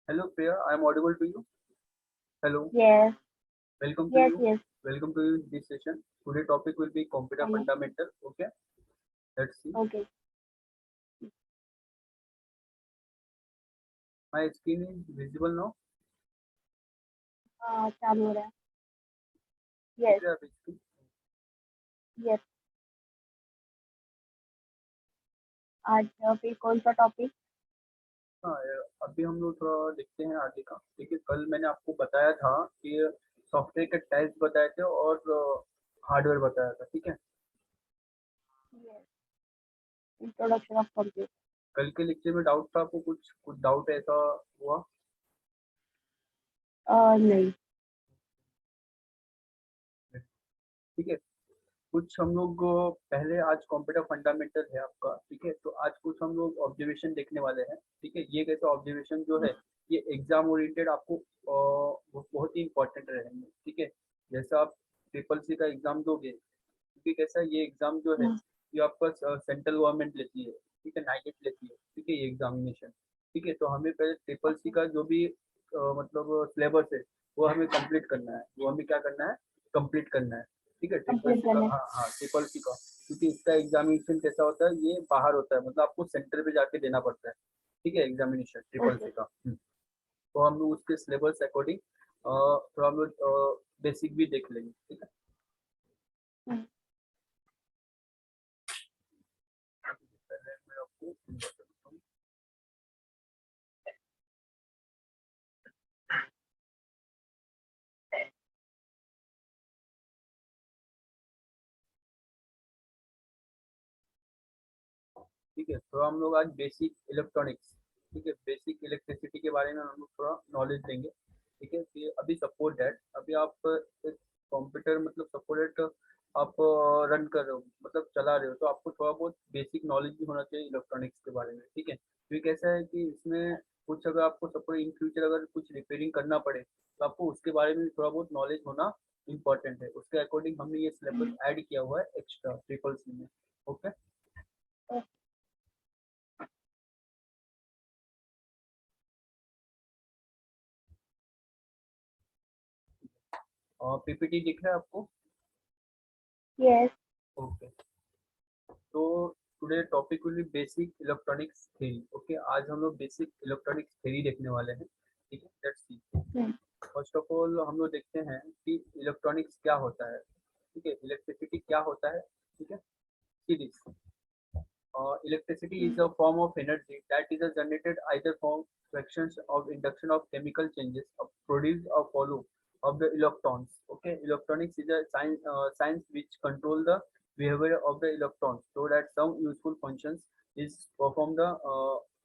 Hello, Priya. I am audible to you. Hello. Yes, Welcome to yes, you. yes. Welcome to you this session. Today topic will be computer Hello. fundamental. Okay. Let's see. Okay. My screen is visible now. चालू हो रहा है. दिख Yes, रहा है अभी screen? yes. आज फिर कौन सा टॉपिक? हाँ अभी हम लोग थोड़ा देखते हैं आगे का. देखिए कल मैंने आपको बताया था कि सॉफ्टवेयर के टाइप्स बताए थे और हार्डवेयर बताया था. ठीक है. Yes. Introduction of computer. कल के लेक्चर में डाउट था आपको? कुछ डाउट ऐसा हुआ? नहीं. ठीक है. कुछ हम लोग पहले आज कंप्यूटर फंडामेंटल है आपका. ठीक है. तो आज कुछ हम लोग ऑब्जर्वेशन देखने वाले हैं. ठीक है. ये कैसे ऑब्जर्वेशन जो है ये एग्जाम ओरिएंटेड आपको बहुत ही इंपॉर्टेंट रहेंगे. ठीक है. जैसे आप ट्रिपल सी का एग्जाम दोगे क्योंकि कैसा ये एग्जाम जो है ये आपका सेंट्रल गवर्नमेंट लेती है. ठीक है. नाइट लेती है. ठीक है. ये एग्जामिनेशन. ठीक है. तो हमें पहले ट्रिपल सी का जो भी मतलब सिलेबस है वो हमें कंप्लीट करना है. वो हमें क्या करना है? कंप्लीट करना है. ठीक है. ट्रिपल कंप्लीट सी का. करने. हाँ हाँ ट्रिपल सी का. क्योंकि इसका एग्जामिनेशन कैसा होता है ये बाहर होता है. मतलब आपको सेंटर पे जाके देना पड़ता है. ठीक है. Examination triple okay. सी का. तो हम लोग उसके सिलेबस अकॉर्डिंग थोड़ा हम लोग बेसिक भी देख लेंगे. ठीक है. पहले मैं आपको बताता हूँ. ठीक है. तो हम लोग आज बेसिक इलेक्ट्रॉनिक्स. ठीक है. बेसिक इलेक्ट्रिसिटी के बारे में हम लोग थोड़ा नॉलेज देंगे. ठीक है. कि अभी सपोज दैट अभी आप एक कंप्यूटर मतलब सपोज दैट आप रन कर रहे हो मतलब चला रहे हो तो आपको थोड़ा बहुत बेसिक नॉलेज भी होना चाहिए इलेक्ट्रॉनिक्स के बारे में. ठीक है. क्योंकि कैसा है कि इसमें कुछ अगर आपको सपोज इन फ्यूचर अगर कुछ रिपेयरिंग करना पड़े तो आपको उसके बारे में भी थोड़ा बहुत नॉलेज होना इम्पोर्टेंट है. उसके अकॉर्डिंग हमने ये सिलेबस ऐड किया हुआ है एक्स्ट्रा ट्रिपल सी में. ओके. और पीपीटी दिख रहा है आपको? यस. ओके. तो today topic will be basic electronics theory. Okay. आज हम लोग बेसिक इलेक्ट्रॉनिक्स थ्योरी देखने वाले हैं. ठीक है. Let's see. First of all हम लोग देखते हैं कि इलेक्ट्रॉनिक्स क्या होता है. ठीक है. इलेक्ट्रिसिटी क्या होता है. ठीक है. Series electricity is a form of energy that is generated either from fractions of induction of chemical changes produced or follow of the electrons. Okay. Electronics is a science which control the behavior of the electrons so that some useful functions is performed the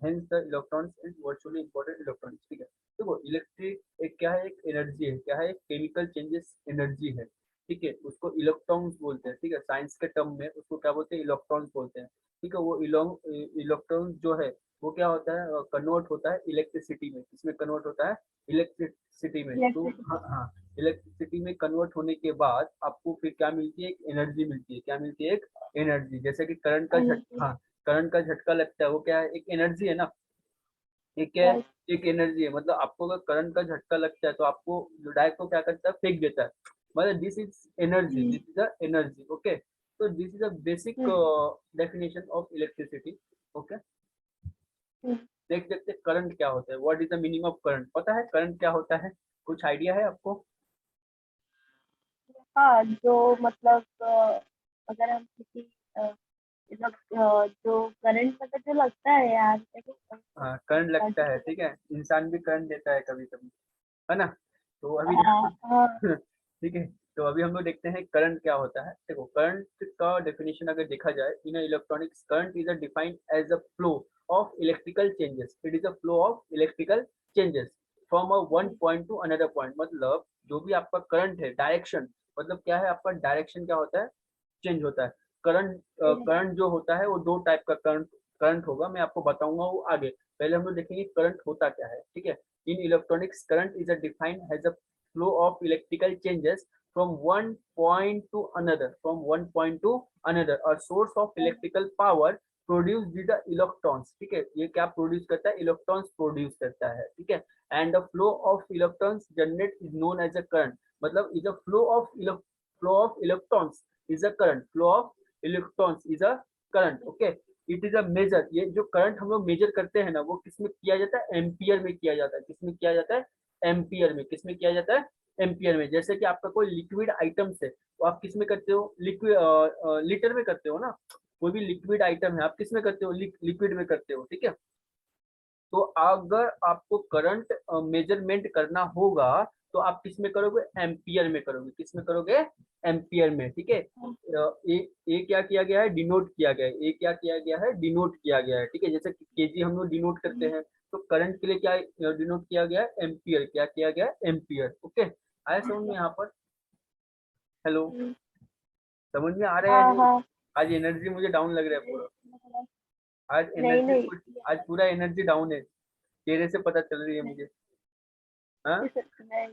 hence the electrons is virtually important electronics. ठीक है. देखो electric एक क्या है? एक energy है. क्या है? एक केमिकल चेंजेस एनर्जी है. ठीक है. उसको इलेक्ट्रॉन्स बोलते हैं. ठीक है. साइंस के टर्म में उसको क्या बोलते हैं? इलेक्ट्रॉन्स बोलते हैं. ठीक है. वो इलेक्ट्रॉन जो है वो क्या होता है? कन्वर्ट होता है इलेक्ट्रिसिटी में. इसमें कन्वर्ट होता है इलेक्ट्रिसिटी में. तो हाँ इलेक्ट्रिसिटी. हाँ इलेक्ट्रिसिटी में कन्वर्ट होने के बाद आपको फिर क्या मिलती है? एक एनर्जी मिलती है. क्या मिलती है? एक एनर्जी. जैसे कि करंट का एनर्जी. हाँ करंट का झटका लगता है वो क्या है? एक एनर्जी है ना. एक क्या है? यस. एक एनर्जी है. मतलब आपको अगर करंट का झटका लगता है तो आपको डायरेक्ट को क्या करता है? फेंक देता है. मतलब this is energy. This is a energy. Okay. तो this is a basic definition of electricity. Okay. देख देखते करंट क्या होता है. What is the meaning of current? पता है करंट क्या होता है? कुछ आइडिया है आपको? हाँ, जो मतलब अगर हम किसी जो करंट मतलब जो लगता है यार देखो. हाँ करंट लगता है. particular. ठीक है. इंसान भी करंट देता है कभी कभी. है ना. तो अभी हाँ. ठीक है. तो अभी हम लोग देखते हैं करंट क्या होता है. देखो करंट का डेफिनेशन अगर देखा जाए in electronics current is a defined as a flow of electrical changes. It is a flow of electrical changes from a one point to another point. मतलब जो भी आपका करंट है डायरेक्शन मतलब क्या है? आपका डायरेक्शन क्या होता है? चेंज होता है. करंट करंट जो होता है वो दो टाइप का करंट करंट होगा. मैं आपको बताऊंगा वो आगे. पहले हम लोग देखेंगे करंट होता क्या है. ठीक है. In electronics current is a defined as a flow of electrical changes from one point to another. From one point to another, a source of electrical power produce the electrons, ठीक है, ये क्या produce करता है, electrons produce करता है, ठीक है। And the flow of electrons generate is known as a current, मतलब is a flow of electrons is a current, flow of electrons is a current, okay. It is a major, ये जो current हम लोग major करते हैं ना, वो किसमें किया जाता है, एम्पियर में किया जाता है, किसमें किया जाता है, एम्पियर में, किसमें किया जाता है, एम्पियर में। जैसे कि आपका कोई लिक्विड आइटम्स है तो आप किसमें करते हो, लिक्विड लीटर में करते हो ना, कोई भी लिक्विड आइटम है आप किसमें करते हो, लिक्विड में करते हो, ठीक है। तो अगर आपको करंट मेजरमेंट करना होगा तो आप किसमें करोगे, एम्पियर में करोगे, किसमें करोगे, एम्पियर में, ठीक है। ए क्या किया गया है, डिनोट किया गया है, ए क्या किया गया है, डिनोट किया गया है, ठीक है। जैसे केजी हम लोग डिनोट करते हैं, तो करंट के लिए क्या डिनोट किया गया है, एम्पियर, क्या किया गया है, एम्पियर, ओके। आया समझ में यहाँ पर, हेलो, समझ में आ रहा है या हाँ नहीं। हाँ। आज एनर्जी मुझे डाउन लग रहा है पूरा, आज नहीं एनर्जी नहीं। कुछ, आज पूरा एनर्जी डाउन है, चेहरे से पता चल रही है मुझे। हाँ, नहीं।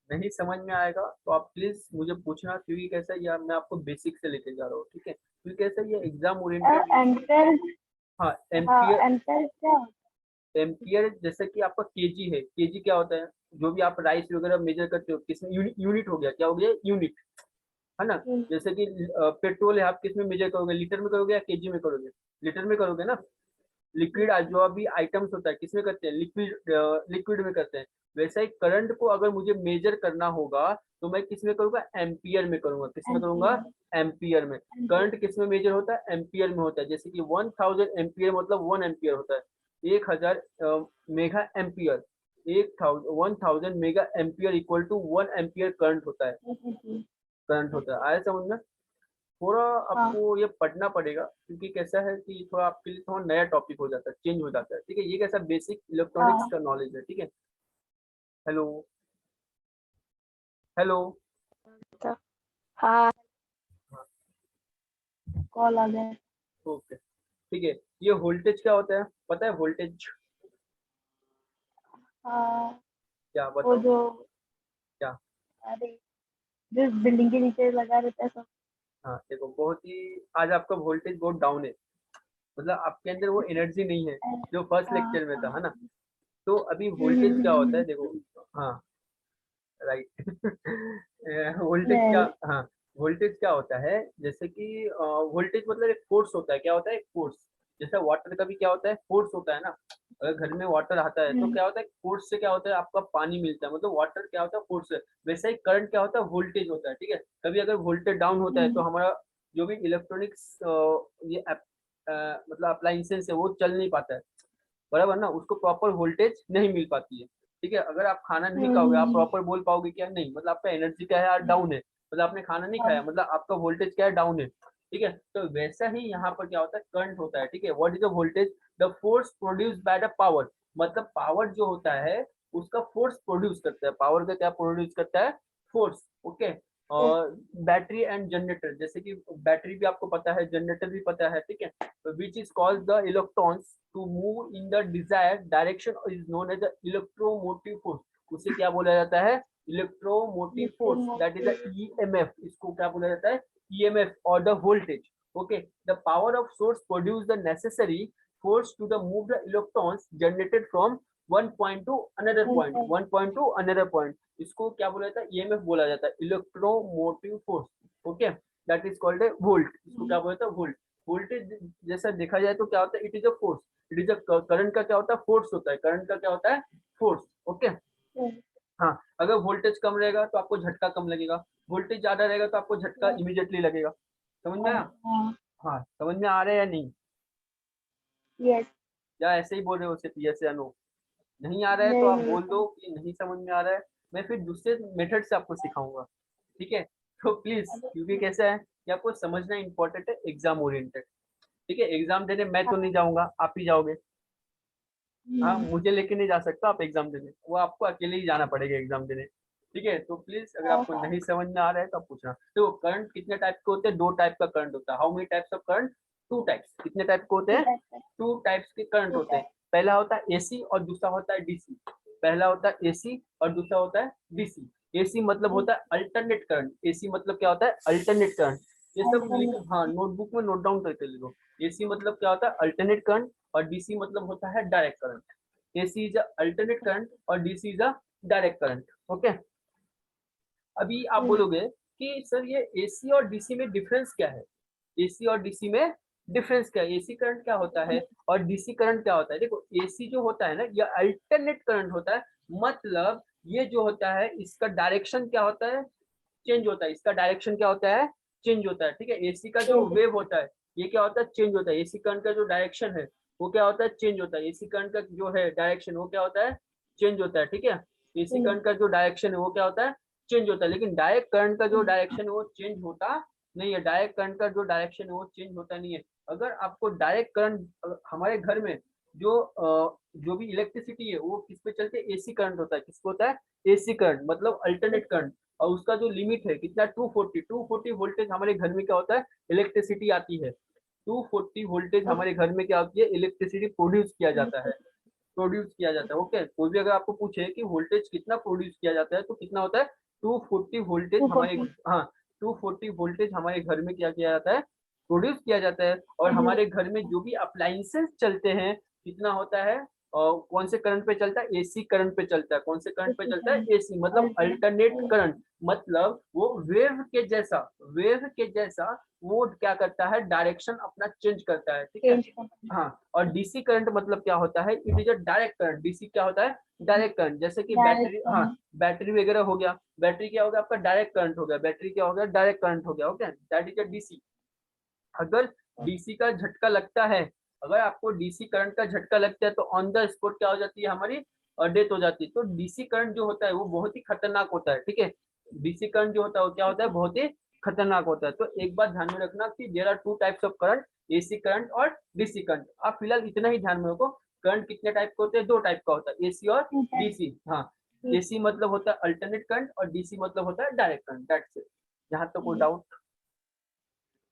नहीं समझ में आएगा तो आप प्लीज मुझे पूछना, क्योंकि कैसा है यार, मैं आपको बेसिक से लेके जा रहा हूँ, ठीक है, क्योंकि कैसा है, ये एग्जाम ओरिएंटेड। एम्पर। हाँ, हाँ एम्पियर, एम्पर क्या? एम्पियर जैसे कि आपका केजी है, केजी क्या होता है, जो भी आप राइस वगैरह मेजर करते हो किसमें, यूनिट हो गया, क्या हो गया, यूनिट, है ना। जैसे कि पेट्रोल है, आप किसमें मेजर करोगे, लीटर में करोगे या केजी में करोगे, लीटर में करोगे ना। लिक्विड जो अभी आइटम्स होता है किसमें करते हैं, लिक्विड में करते हैं। वैसा ही करंट को अगर मुझे मेजर करना होगा तो मैं किसमें करूंगा, एम्पियर में करूंगा, किसमें करूंगा, एम्पियर में। करंट किसमें मेजर होता है, एम्पियर में होता है। जैसे कि 1000 एम्पियर मतलब 1 एम्पियर होता है, 1000 mega ampere, 1000 mega ampere equal to 1 ampere current होता है, करंट होता है। आया समझ में। थोड़ा हाँ आपको ये पढ़ना पड़ेगा, क्योंकि कैसा है कि थोड़ा आपके लिए थोड़ा नया टॉपिक हो जाता है, चेंज हो जाता है, ठीक है। ये कैसा बेसिक इलेक्ट्रॉनिक्स हाँ का नॉलेज है, ठीक है। हेलो, हेलो, हाँ। कॉल आ गया। ओके, ठीक है। ये वोल्टेज क्या होता है, पता है वोल्टेज, हाँ क्या वो बताओ, जो, क्या। अरे जिस बिल्डिंग के नीचे लगा रहता है सब। हाँ देखो, बहुत ही आज आपका वोल्टेज बहुत डाउन है, मतलब आपके अंदर वो एनर्जी नहीं है जो फर्स्ट हाँ लेक्चर में था, है हाँ। ना। तो अभी वोल्टेज क्या होता है, हम्म। देखो, हाँ, राइट। वोल्टेज क्या, नहीं। हाँ, वोल्टेज क्या होता है, जैसे कि वोल्टेज मतलब एक फोर्स होता है, क्या होता है, एक फोर्स। जैसे वाटर का भी क्या होता है, फोर्स होता है ना। अगर घर में वाटर आता है तो क्या होता है, फोर्स से क्या होता है, आपका पानी मिलता है, मतलब वाटर क्या होता है, फोर्स से। वैसे ही करंट क्या होता है, वोल्टेज होता है, ठीक है। कभी अगर वोल्टेज डाउन होता है तो हमारा जो भी इलेक्ट्रॉनिक्स ये मतलब अप्लाइंसेस है वो चल नहीं पाता है, बराबर ना, उसको प्रॉपर वोल्टेज नहीं मिल पाती है, ठीक है। अगर आप खाना नहीं खाओगे, आप प्रॉपर बोल पाओगे क्या, नहीं, मतलब आपका एनर्जी क्या है यार, डाउन है, मतलब आपने खाना नहीं खाया, मतलब आपका वोल्टेज क्या है, डाउन है, ठीक है। तो वैसा ही यहाँ पर क्या होता है, करंट होता है, ठीक है। What is the voltage, the force produce by the power, मतलब पावर जो होता है उसका फोर्स प्रोड्यूस करता है, पावर का क्या प्रोड्यूस करता है, फोर्स, ओके। और बैटरी एंड जनरेटर, जैसे कि बैटरी भी आपको पता है, जनरेटर भी पता है, ठीक है। Which is called the electrons to move in the desired direction is known as the electromotive force, उसे क्या बोला जाता है, electromotive force, that is the EMF, इसको क्या बोला जाता है, ईएमएफ और the voltage, okay. The power of source produce the necessary force to the move the electrons generated from one point to another point, one point to another point, इसको क्या बोला जाता है, ईएमएफ बोला जाता है, electromotive force, okay. That is called a volt, इसको क्या बोला जाता है, वोल्ट। वोल्टेज जैसा देखा जाए तो क्या होता है, it is a force, it is a current का क्या होता है, फोर्स होता है, करंट का क्या होता है, फोर्स, ओके। हाँ, अगर वोल्टेज कम रहेगा तो आपको झटका कम लगेगा, वोल्टेज ज्यादा रहेगा तो आपको झटका इमीडिएटली लगेगा, समझ में आया। हाँ, समझ में आ रहा है या नहीं, यस। या ऐसे ही बोल रहे हो सिर्फ यस या नो, नहीं आ रहा है तो नहीं आप नहीं बोल दो कि नहीं समझ में आ रहा है, मैं फिर दूसरे मेथड से आपको सिखाऊंगा, ठीक है। तो प्लीज, क्योंकि कैसा है कि आपको समझना इंपॉर्टेंट है, एग्जाम ओरिएंटेड, ठीक है। एग्जाम देने मैं तो नहीं जाऊंगा, आप ही जाओगे, हाँ, मुझे लेके नहीं जा सकता आप एग्जाम देने, वो आपको अकेले ही जाना पड़ेगा एग्जाम देने, ठीक है। तो प्लीज अगर आपको नहीं समझ में आ रहा है तो आप पूछना। तो करंट कितने टाइप के होते हैं, दो टाइप का करंट होता है, how many types of current, two types, कितने टाइप के होते हैं, टू टाइप्स के करंट होते हैं। पहला होता है एसी और दूसरा होता है डीसी, पहला होता है एसी और दूसरा होता है डीसी। एसी मतलब होता है अल्टरनेट करंट, एसी मतलब क्या होता है, अल्टरनेट करंट, ये सब लिख, हाँ नोटबुक में नोट डाउन करके लिखो। एसी मतलब क्या होता है, अल्टरनेट करंट, और डीसी मतलब होता है direct current. AC is alternate current और DC is a direct current. Okay, अभी आप बोलोगे कि सर ये एसी और डीसी में डिफरेंस क्या है, एसी और डीसी में डिफरेंस क्या है, एसी करंट क्या होता है और डीसी करंट क्या होता है। देखो एसी जो होता है ना, ये अल्टरनेट करंट होता है, मतलब ये जो होता है इसका डायरेक्शन क्या होता है, चेंज होता है, इसका डायरेक्शन क्या होता है, चेंज होता है। ठीक है, एसी का जो वेव होता है ये क्या होता है, चेंज होता है। एसी करंट का जो डायरेक्शन है वो क्या होता है, चेंज होता है। एसी करंट का जो है डायरेक्शन वो क्या होता है, चेंज होता है। ठीक है, एसी करंट का जो डायरेक्शन है वो क्या होता है, चेंज होता है। लेकिन डायरेक्ट करंट का जो डायरेक्शन है वो चेंज होता नहीं है, डायरेक्ट करंट का जो डायरेक्शन है वो चेंज होता नहीं है। अगर आपको डायरेक्ट करंट, हमारे घर में जो भी इलेक्ट्रिसिटी है वो किस पे चलते हैं, एसी करंट होता है। किसको होता है, एसी करंट, मतलब अल्टरनेट करंट। और उसका जो लिमिट है कितना, 240 वोल्टेज हमारे घर में क्या होता है, इलेक्ट्रिसिटी आती है। 240 वोल्टेज हमारे घर में क्या होती है, इलेक्ट्रिसिटी प्रोड्यूस किया जाता है, प्रोड्यूस किया जाता है। ओके, कोई भी अगर आपको पूछे कि वोल्टेज कितना प्रोड्यूस किया जाता है तो कितना होता है, 240 वोल्टेज हमारे, हाँ 240 वोल्टेज हमारे घर में क्या किया जाता है, प्रोड्यूस किया जाता है। और हमारे घर में जो भी अप्लायंसेस चलते हैं कितना होता है, और कौन से करंट पे चलता है, एसी करंट पे चलता है। कौन से करंट पे चलता है, एसी, मतलब अल्टरनेट करंट, मतलब वो वेव के जैसा वो क्या करता है, डायरेक्शन अपना चेंज करता है। ठीक है, हाँ। और डीसी करंट मतलब क्या होता है, it is a direct current. DC क्या होता है, डायरेक्ट करंट। जैसे कि बैटरी, हाँ बैटरी वगैरह हो गया, बैटरी क्या हो गया आपका, डायरेक्ट करंट हो गया, बैटरी क्या हो गया, डायरेक्ट करंट हो गया। Okay, that is a DC. अगर डीसी का झटका लगता है, अगर आपको डीसी करंट का झटका लगता है तो ऑन द स्पॉट क्या हो जाती है, हमारी डेथ हो जाती है। तो डीसी करंट जो होता है वो बहुत ही खतरनाक होता है। ठीक है, डीसी करंट जो होता है वो क्या होता है, बहुत ही खतरनाक होता है। तो एक बात ध्यान में रखना कि there are two types of current, AC current और डीसी करंट। आप फिलहाल इतना ही ध्यान में रखो, करंट कितने टाइप के होते हैं, दो टाइप का होता है, एसी और डीसी। हाँ, एसी मतलब होता है अल्टरनेट करंट और डीसी मतलब होता है डायरेक्ट करंट। That's it. यहाँ तक कोई डाउट?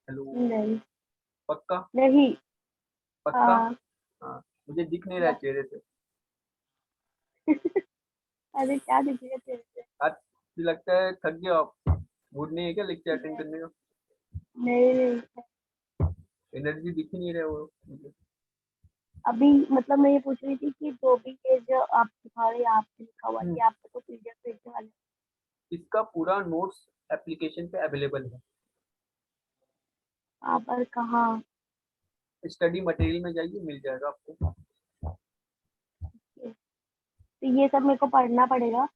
हेलो, पक्का? नहीं। पक्का? हाँ, मुझे दिख नहीं रहा है चेहरे से। अरे क्या दिखेगा तेरे से? आज मुझे लगता है थक गए आप, मूड नहीं है क्या लेक्चर अटेंड करने का? नहीं नहीं, एनर्जी दिख ही नहीं रहा वो मुझे। अभी मतलब मैं ये पूछ रही थी कि जो भी ये जो आप सिखा रहे हैं, आपने लिखा हुआ कि आपको तो पीडीएफ भेजने वाले इसका पूरा नोट्स एप्लीकेशन पे अवेलेबल है। आप, और कहाँ? स्टडी मटेरियल में जाइए, मिल जाएगा आपको। तो ये सब मेरे को पढ़ना पड़ेगा?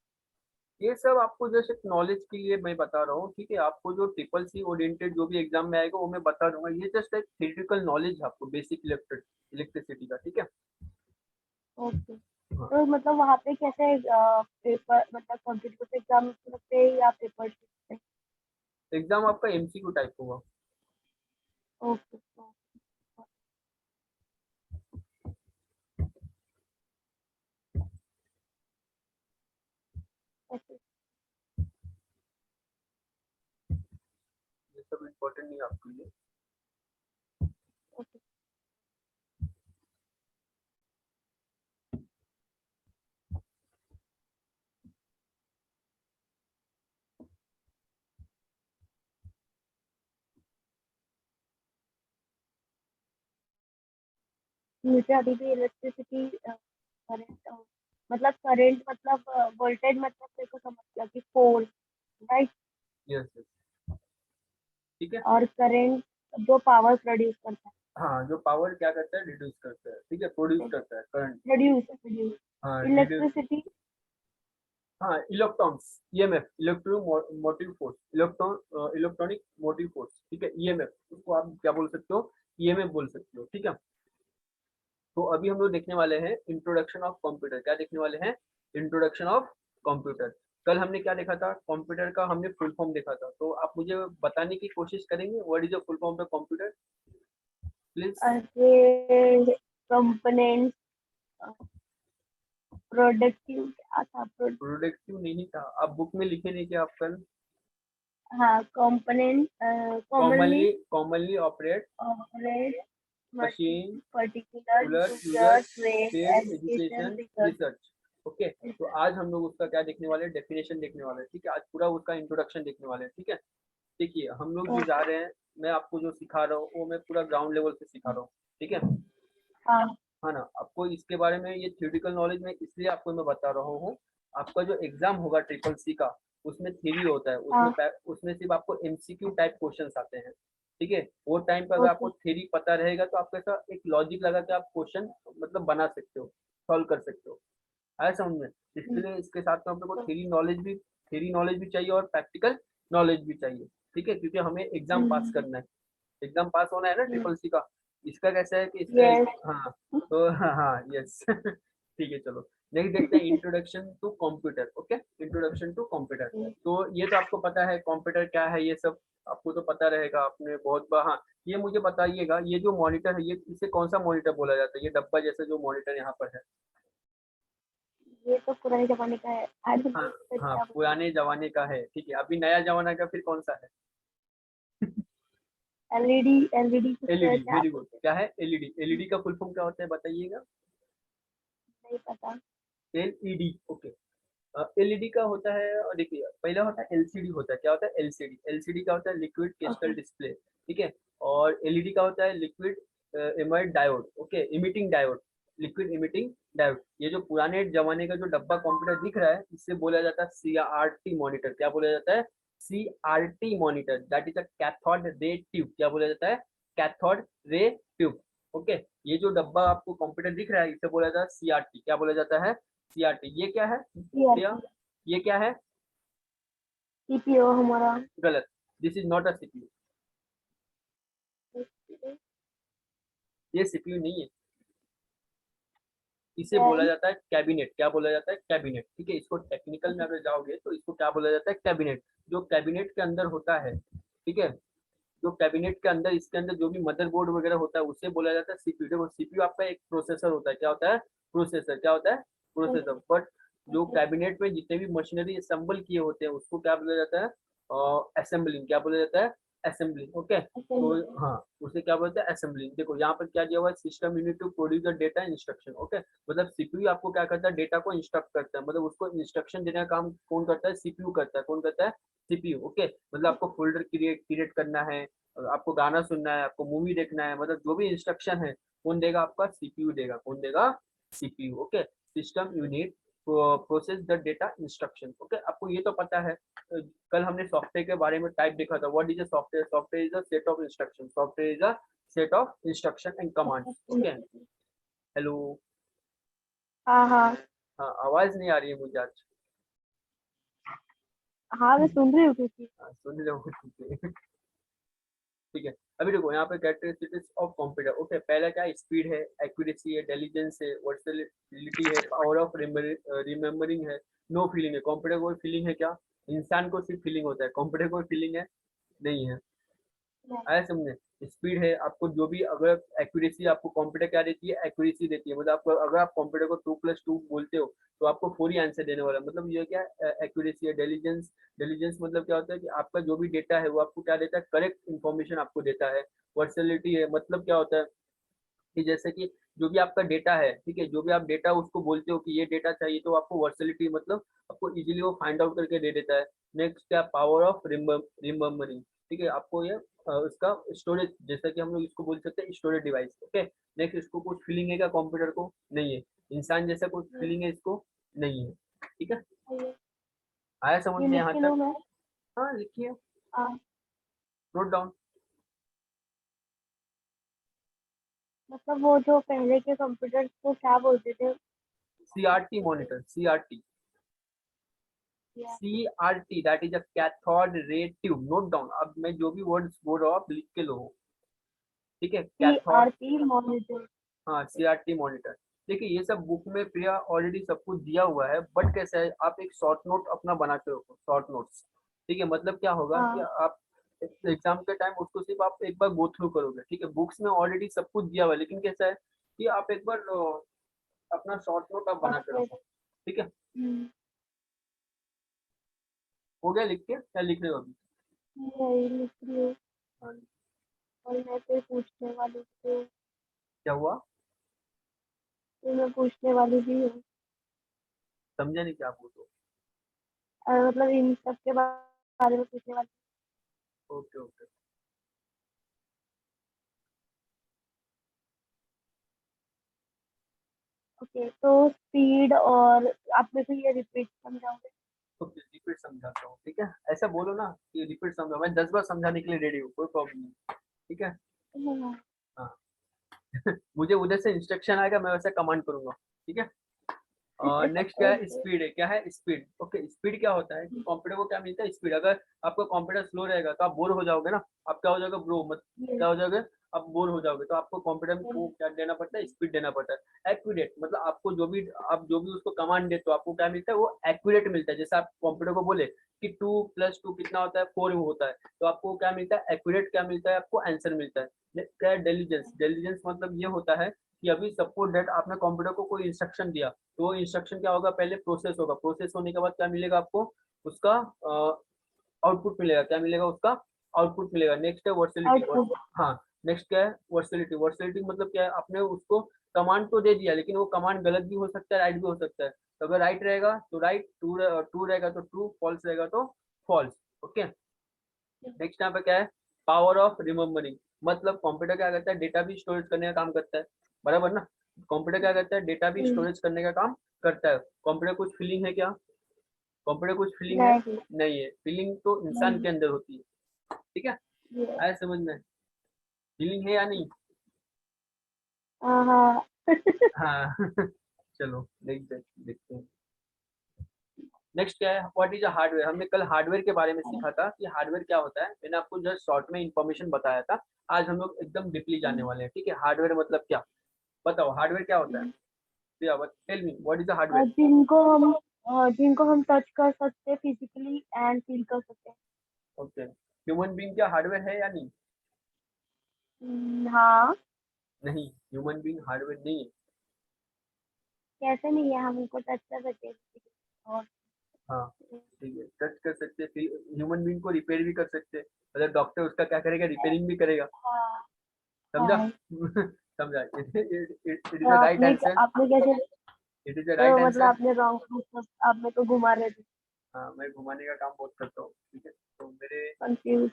ये सब आपको जस्ट एक नॉलेज के लिए मैं बता रहा हूँ। ठीक है, आपको जो ट्रिपल सी ओरिएंटेड जो भी एग्जाम में आएगा वो मैं बता दूंगा। ये जस्ट एक थ्योरेटिकल नॉलेज है आपको, बेसिक इलेक्ट्रिसिटी का। ठीक है, ओके। हाँ। तो मतलब वहाँ पे कैसे पेपर, मतलब कंप्यूटर एग्जाम लगते हैं या पेपर लगते हैं? एग्जाम आपका एमसीक्यू टाइप होगा। ओके ओके ये सब इम्पोर्टेंट नहीं है आपके लिए। ओके। मुझे अभी भी इलेक्ट्रिसिटी करंट, मतलब करंट मतलब वोल्टेज, मतलब मेरे को समझ गया कि फोर्स, राइट? यस यस, ठीक है। और करंट जो पावर प्रोड्यूस करता हाँ, जो पावर क्या करता है, रिड्यूस करता है। ठीक है, प्रोड्यूस है, करता है करंट। प्रोड्यूस हाँ रिड्यूस, इलेक्ट्रिसिटी। हाँ electrons, EMF, electro motive force, electronic motive force. ठीक है, ईएमएफ, उसको आप क्या बोल सकते हो, ईएमएफ बोल सकते हो। ठीक है, तो अभी हम लोग देखने वाले हैं इंट्रोडक्शन ऑफ कंप्यूटर। क्या देखने वाले हैं, इंट्रोडक्शन ऑफ कंप्यूटर। कल हमने क्या देखा था, कंप्यूटर का हमने फुल फॉर्म देखा था। तो आप मुझे बताने की कोशिश करेंगे what is the full form of computer, please. अरे कंपोनेंट, प्रोडक्टिव क्या था? प्रोडक्टिव नहीं था, आप बुक में लिखे नहीं क्या आप कल? हाँ, component commonly commonly operate operate machine, particular cooler, user, user trade trade, education education, research. Research. Okay, तो आज हम लोग उसका क्या देखने वाले हैं, डेफिनेशन देखने वाले हैं। ठीक है, आज पूरा उसका इंट्रोडक्शन देखने वाले हैं। ठीक है, देखिए हम लोग जो जा रहे हैं, मैं आपको जो सिखा रहा हूँ वो मैं पूरा ग्राउंड लेवल पे सिखा रहा हूँ, ठीक है। हाँ हाँ ना, आपको इसके बारे में ये थ्योरेटिकल नॉलेज में इसलिए आपको मैं बता रहा हूँ। आपका जो एग्जाम होगा ट्रिपल सी का, उसमें थ्योरी होता है, हाँ उसमें सिर्फ आपको एमसीक्यू टाइप क्वेश्चंस आते हैं, ठीक है। वो टाइम पे अगर ओके आपको थ्योरी पता रहेगा तो आपको ऐसा एक लॉजिक लगा के आप क्वेश्चन मतलब बना सकते हो, सॉल्व कर सकते हो, आया समझ में। इसके लिए इसके साथ में अपने को थ्योरी नॉलेज भी चाहिए और प्रैक्टिकल नॉलेज भी चाहिए, ठीक है, क्योंकि हमें एग्जाम पास करना है, एग्जाम पास होना है ना ट्रिपल सी का। इसका कैसा है कि इसका यस हाँ, तो हाँ यस ठीक है, चलो नेक्स्ट देखते हैं, introduction to computer. Okay, introduction to computer. तो ये तो आपको पता है कंप्यूटर क्या है, ये सब आपको तो पता रहेगा, आपने बहुत बार। हाँ, ये मुझे बताइएगा, ये जो मॉनिटर है, ये इसे कौन सा मॉनिटर बोला जाता है, ये डब्बा जैसा जो मॉनिटर यहाँ पर है। ये तो पुराने जमाने का है। आज हाँ भी हाँ, क्या बोलते पुराने जमाने का है, ठीक है। अभी नया जमाना का फिर कौन सा है? हैं, एलईडी एलईडी कुछ एलईडी, क्या वेरी गुड। बोलते क्या है एलईडी? एलईडी का फुल फॉर्म क्या होता है बताइएगा? हैं, नहीं पता। LED, okay. एलईडी का होता है, और देखिए पहला होता है एलसीडी, होता है क्या होता है एलसीडी? एलसीडी का होता है लिक्विड क्रिस्टल ओके डिस्प्ले, ठीक है। और एलईडी का होता है liquid emit diode, okay, emitting diode, liquid emitting diode. ये जो पुराने जमाने का जो डब्बा कंप्यूटर दिख रहा है, इससे बोला जाता है सीआरटी मॉनिटर। क्या बोला जाता है? CRT monitor, that is a cathode ray tube. क्या बोला जाता है? Cathode ray tube, okay. ये जो डब्बा आपको कंप्यूटर दिख रहा है, इसे बोला जाता है सीआरटी। क्या बोला जाता है? सीआरटी। ये क्या है प्रिया? सीआरपी ये क्या है? सीपीओ हमारा। गलत, this is not a CPU. ये सीपीयू नहीं है, इसे बोला देन जाता है कैबिनेट। क्या बोला जाता है? कैबिनेट, ठीक है। इसको टेक्निकल में अगर जाओगे तो इसको क्या बोला जाता है? कैबिनेट। जो कैबिनेट के अंदर होता है, ठीक है, जो कैबिनेट के अंदर, इसके अंदर जो भी मदरबोर्ड वगैरह होता है, उसे बोला जाता है सीपीयू। देखो सीपीयू आपका एक प्रोसेसर होता है, क्या होता है? प्रोसेसर। क्या होता है? प्रोसेसर। बट जो कैबिनेट में जितने भी मशीनरी असेंबल किए होते हैं, उसको क्या बोला जाता है? असेंबलिंग। क्या बोला जाता है? Assembling, okay. तो हाँ, उसे क्या बोलते हैं? असेंबलिंग। देखो यहाँ पर क्या दिया हुआ है, system unit to produce the data instruction, okay. मतलब सीपीयू आपको क्या करता है? डेटा को इंस्ट्रक्ट करता है, मतलब उसको इंस्ट्रक्शन देने का काम कौन करता है? सीपीयू करता है। कौन करता है? CPU, okay. मतलब आपको फोल्डर क्रिएट क्रिएट करना है, आपको गाना सुनना है, आपको मूवी देखना है, मतलब जो भी इंस्ट्रक्शन है, कौन देगा? आपका सीपीयू देगा। कौन देगा? CPU, okay. System unit process the data instruction, okay. आपको ये तो पता है, कल हमने सॉफ्टवेयर के बारे में टाइप देखा था। What is a software? Software is a set of instruction. Software is a set of instruction and command, okay. Hello. हाँ हाँ हाँ, आवाज नहीं आ रही है मुझे आज। हाँ मैं सुन रही हूँ क्योंकि हाँ, सुन रहे हो? ठीक है, ठीक है। अभी देखो यहाँ पे कैरेक्टरिस्टिक्स ऑफ कंप्यूटर, ओके। पहला क्या है? स्पीड है, एक्यूरेसी है, इंटेलिजेंस है, वर्सेटिलिटी है, पावर ऑफ रिमेम्बरिंग है, नो फीलिंग है। कंप्यूटर को फीलिंग है क्या? इंसान को सिर्फ फीलिंग होता है, कंप्यूटर को फीलिंग है नहीं है, आया समझे। स्पीड है, आपको जो भी, अगर एक्यूरेसी, आपको कंप्यूटर क्या देती है? एक्यूरेसी देती है। मतलब आपको, अगर आप कंप्यूटर को 2+2 बोलते हो तो आपको 4 ही आंसर देने वाला है। मतलब ये क्या एक्यूरेसी है। डेलीजेंस, डेलीजेंस मतलब क्या होता है कि आपका जो भी डेटा है वो आपको क्या देता है? करेक्ट इन्फॉर्मेशन आपको देता है। वर्सलिटी है, मतलब क्या होता है कि जैसे कि जो भी आपका डेटा है, ठीक है, जो भी आप डेटा उसको बोलते हो कि ये डेटा चाहिए, तो आपको वर्सलिटी मतलब आपको इजीली वो फाइंड आउट करके दे देता है। नेक्स्ट क्या? पावर ऑफ रिमेम्बरिंग, ठीक है। आपको ये उसका स्टोरेज, जैसा कि हम लोग इसको बोल सकते हैं स्टोरेज डिवाइस, ओके। नेक्स्ट, इसको कुछ फीलिंग है क्या कंप्यूटर को? नहीं है। इंसान जैसा कुछ फीलिंग है इसको? नहीं है, ठीक है। आया समझ ये में लिख यहाँ के तक? लो मैं। हाँ लिखिए, हाँ नोट डाउन। मतलब वो जो पहले के कंप्यूटर को क्या बोलते थे? सीआरटी मॉनिटर, सीआरटी, या CRT, that is a cathode ray tube. Note down, अब मैं जो भी वर्ड्स बोल रहा हूँ आप लिख के लो, ठीक है। Cathode, CRP monitor. हाँ CRT मॉनिटर। देखिए ये सब बुक में प्रिया ऑलरेडी सब कुछ दिया हुआ है, बट कैसा है, आप एक शॉर्ट नोट अपना बना के रखो, शॉर्ट नोट्स, ठीक है। मतलब क्या होगा कि हाँ आप एग्जाम के टाइम उसको सिर्फ आप एक बार गो थ्रू करोगे, ठीक है। बुक्स में ऑलरेडी सब कुछ दिया हुआ है, लेकिन कैसा है कि आप एक बार अपना शॉर्ट नोट आप बना के सॉफ्टवेयर। रखो, ठीक है। हम्म, हो गया लिख के? क्या लिख रहे हो अभी? यही लिख रही हूँ। हाँ, और मैं फिर पूछने वाली थी। क्या हुआ? फिर मैं पूछने वाली भी हूँ। समझा नहीं क्या बोल रहे हो? मतलब इन सब के बारे में पूछने वाली। Okay okay. ओके, तो स्पीड और आप मेरे को ये रिपीट समझाओगे? ओके रिपीट समझाता हूँ, ठीक है, ऐसा बोलो ना कि रिपीट समझाओ, मैं 10 बार समझाने के लिए रेडी हूँ, कोई प्रॉब्लम नहीं, ठीक है। हाँ, हाँ मुझे उधर से इंस्ट्रक्शन आएगा, मैं वैसे कमांड करूंगा, ठीक है। नेक्स्ट क्या है, ओके। स्पीड है, क्या है स्पीड। ओके स्पीड क्या होता है कि कंप्यूटर को क्या मिलता है, स्पीड। अगर आपका कंप्यूटर स्लो रहेगा तो आप बोर हो जाओगे ना, आप क्या हो जाओगे ब्रो, मत ये क्या हो जाओगे, आप बोर हो जाओगे, तो आपको कंप्यूटर को क्या देना पड़ता है, स्पीड देना पड़ता है। एक्यूरेट मतलब आपको जो भी, आप जो भी उसको कमांड देते हो आपको क्या मिलता है, वो एक्यूरेट मिलता है। जैसे आप कंप्यूटर को बोले कि 2 + 2 कितना होता है, 4 होता है, तो आपको क्या मिलता है, एक्यूरेट क्या मिलता है, आपको आंसर मिलता है। क्या है डेलीजेंस, डेलीजेंस मतलब ये होता है कि अभी सपोज डेट आपने कंप्यूटर को कोई इंस्ट्रक्शन दिया, तो वो इंस्ट्रक्शन क्या होगा, पहले प्रोसेस होगा, प्रोसेस होने के बाद क्या मिलेगा आपको, उसका आउटपुट मिलेगा, क्या मिलेगा, उसका आउटपुट मिलेगा। नेक्स्ट है वर्सलिटी। आउटपुट। हाँ नेक्स्ट क्या है, वर्सलिटी। वर्सलिटी मतलब क्या है, आपने उसको कमांड तो दे दिया, लेकिन वो कमांड गलत भी हो सकता है, राइट भी हो सकता है। तो अगर राइट रहेगा तो राइट, ट्रू रहेगा तो ट्रू, फॉल्स रहेगा तो फॉल्स। ओके। नेक्स्ट यहाँ पे क्या है, पावर ऑफ रिमेम्बरिंग। मतलब कंप्यूटर क्या करता है, डेटा भी स्टोरेज करने का काम करता है, बराबर ना। कंप्यूटर क्या करता है, डेटा भी स्टोरेज करने का काम करता है। कंप्यूटर कुछ फीलिंग है क्या, कंप्यूटर कुछ फीलिंग है, नहीं। नहीं है। फीलिंग तो इंसान नहीं। के अंदर होती है, ठीक है। ये आया समझ में, फीलिंग है या नहीं। हाँ। हाँ चलो देखते हैं। नेक्स्ट क्या है, व्हाट इज अ हार्डवेयर। हमने कल हार्डवेयर के बारे में सीखा था कि हार्डवेयर क्या होता है, मैंने आपको जस्ट शॉर्ट में इंफॉर्मेशन बताया था। आज हम लोग एकदम डीपली जाने वाले हैं, ठीक है। हार्डवेयर मतलब क्या, बताओ हार्डवेयर क्या होता है। Tell me what is the hardware. जिनको हम टच कर सकते हैं फिजिकली एंड फील कर सकते हैं। ओके, ह्यूमन बीइंग क्या हार्डवेयर है या नहीं। हाँ। नहीं, ह्यूमन बीइंग हार्डवेयर नहीं है। कैसे नहीं है, हम उनको टच कर सकते हैं और हाँ ठीक है, टच कर सकते हैं, ह्यूमन बीइंग को रिपेयर भी कर सकते हैं। मतलब डॉक्टर उसका क्या करेगा, रिपेयरिंग भी करेगा, हाँ। समझा हाँ। समझा। इट तो इज अ राइट आंसर, आपने कैसे, इट इज अ तो राइट मतलब आंसर। आपने रॉन्ग प्रूफ, आप मेरे को घुमा रहे थे। हाँ मैं घुमाने का काम बहुत करता हूँ, ठीक है, तो मेरे कंफ्यूज।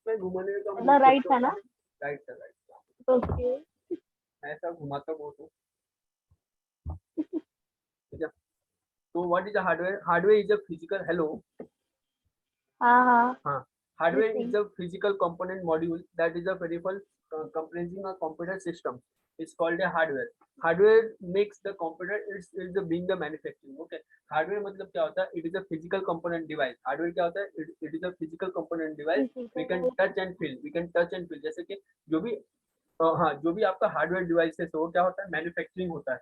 मैं घुमाने का काम बहुत मतलब राइट करता था हूँ। ना? राइट है, राइट। तो ओके। ऐसा घुमाता बहुत हूँ, ठीक है। तो what is a hardware, hardware is a physical, hello. हाँ हाँ। हाँ, hardware is listening. a physical component module that is a peripheral comprising a computer system. It's called a hardware. Hardware makes the computer is the being the manufacturing. Okay, hardware मतलब क्या होता है? It is a physical component device. Hardware क्या होता है? It is a physical component device. We can physical. touch and feel. We can touch and feel. जैसे कि जो भी हाँ जो भी आपका हार्डवेयर डिवाइस है, वो क्या होता है, मैन्युफैक्चरिंग होता है।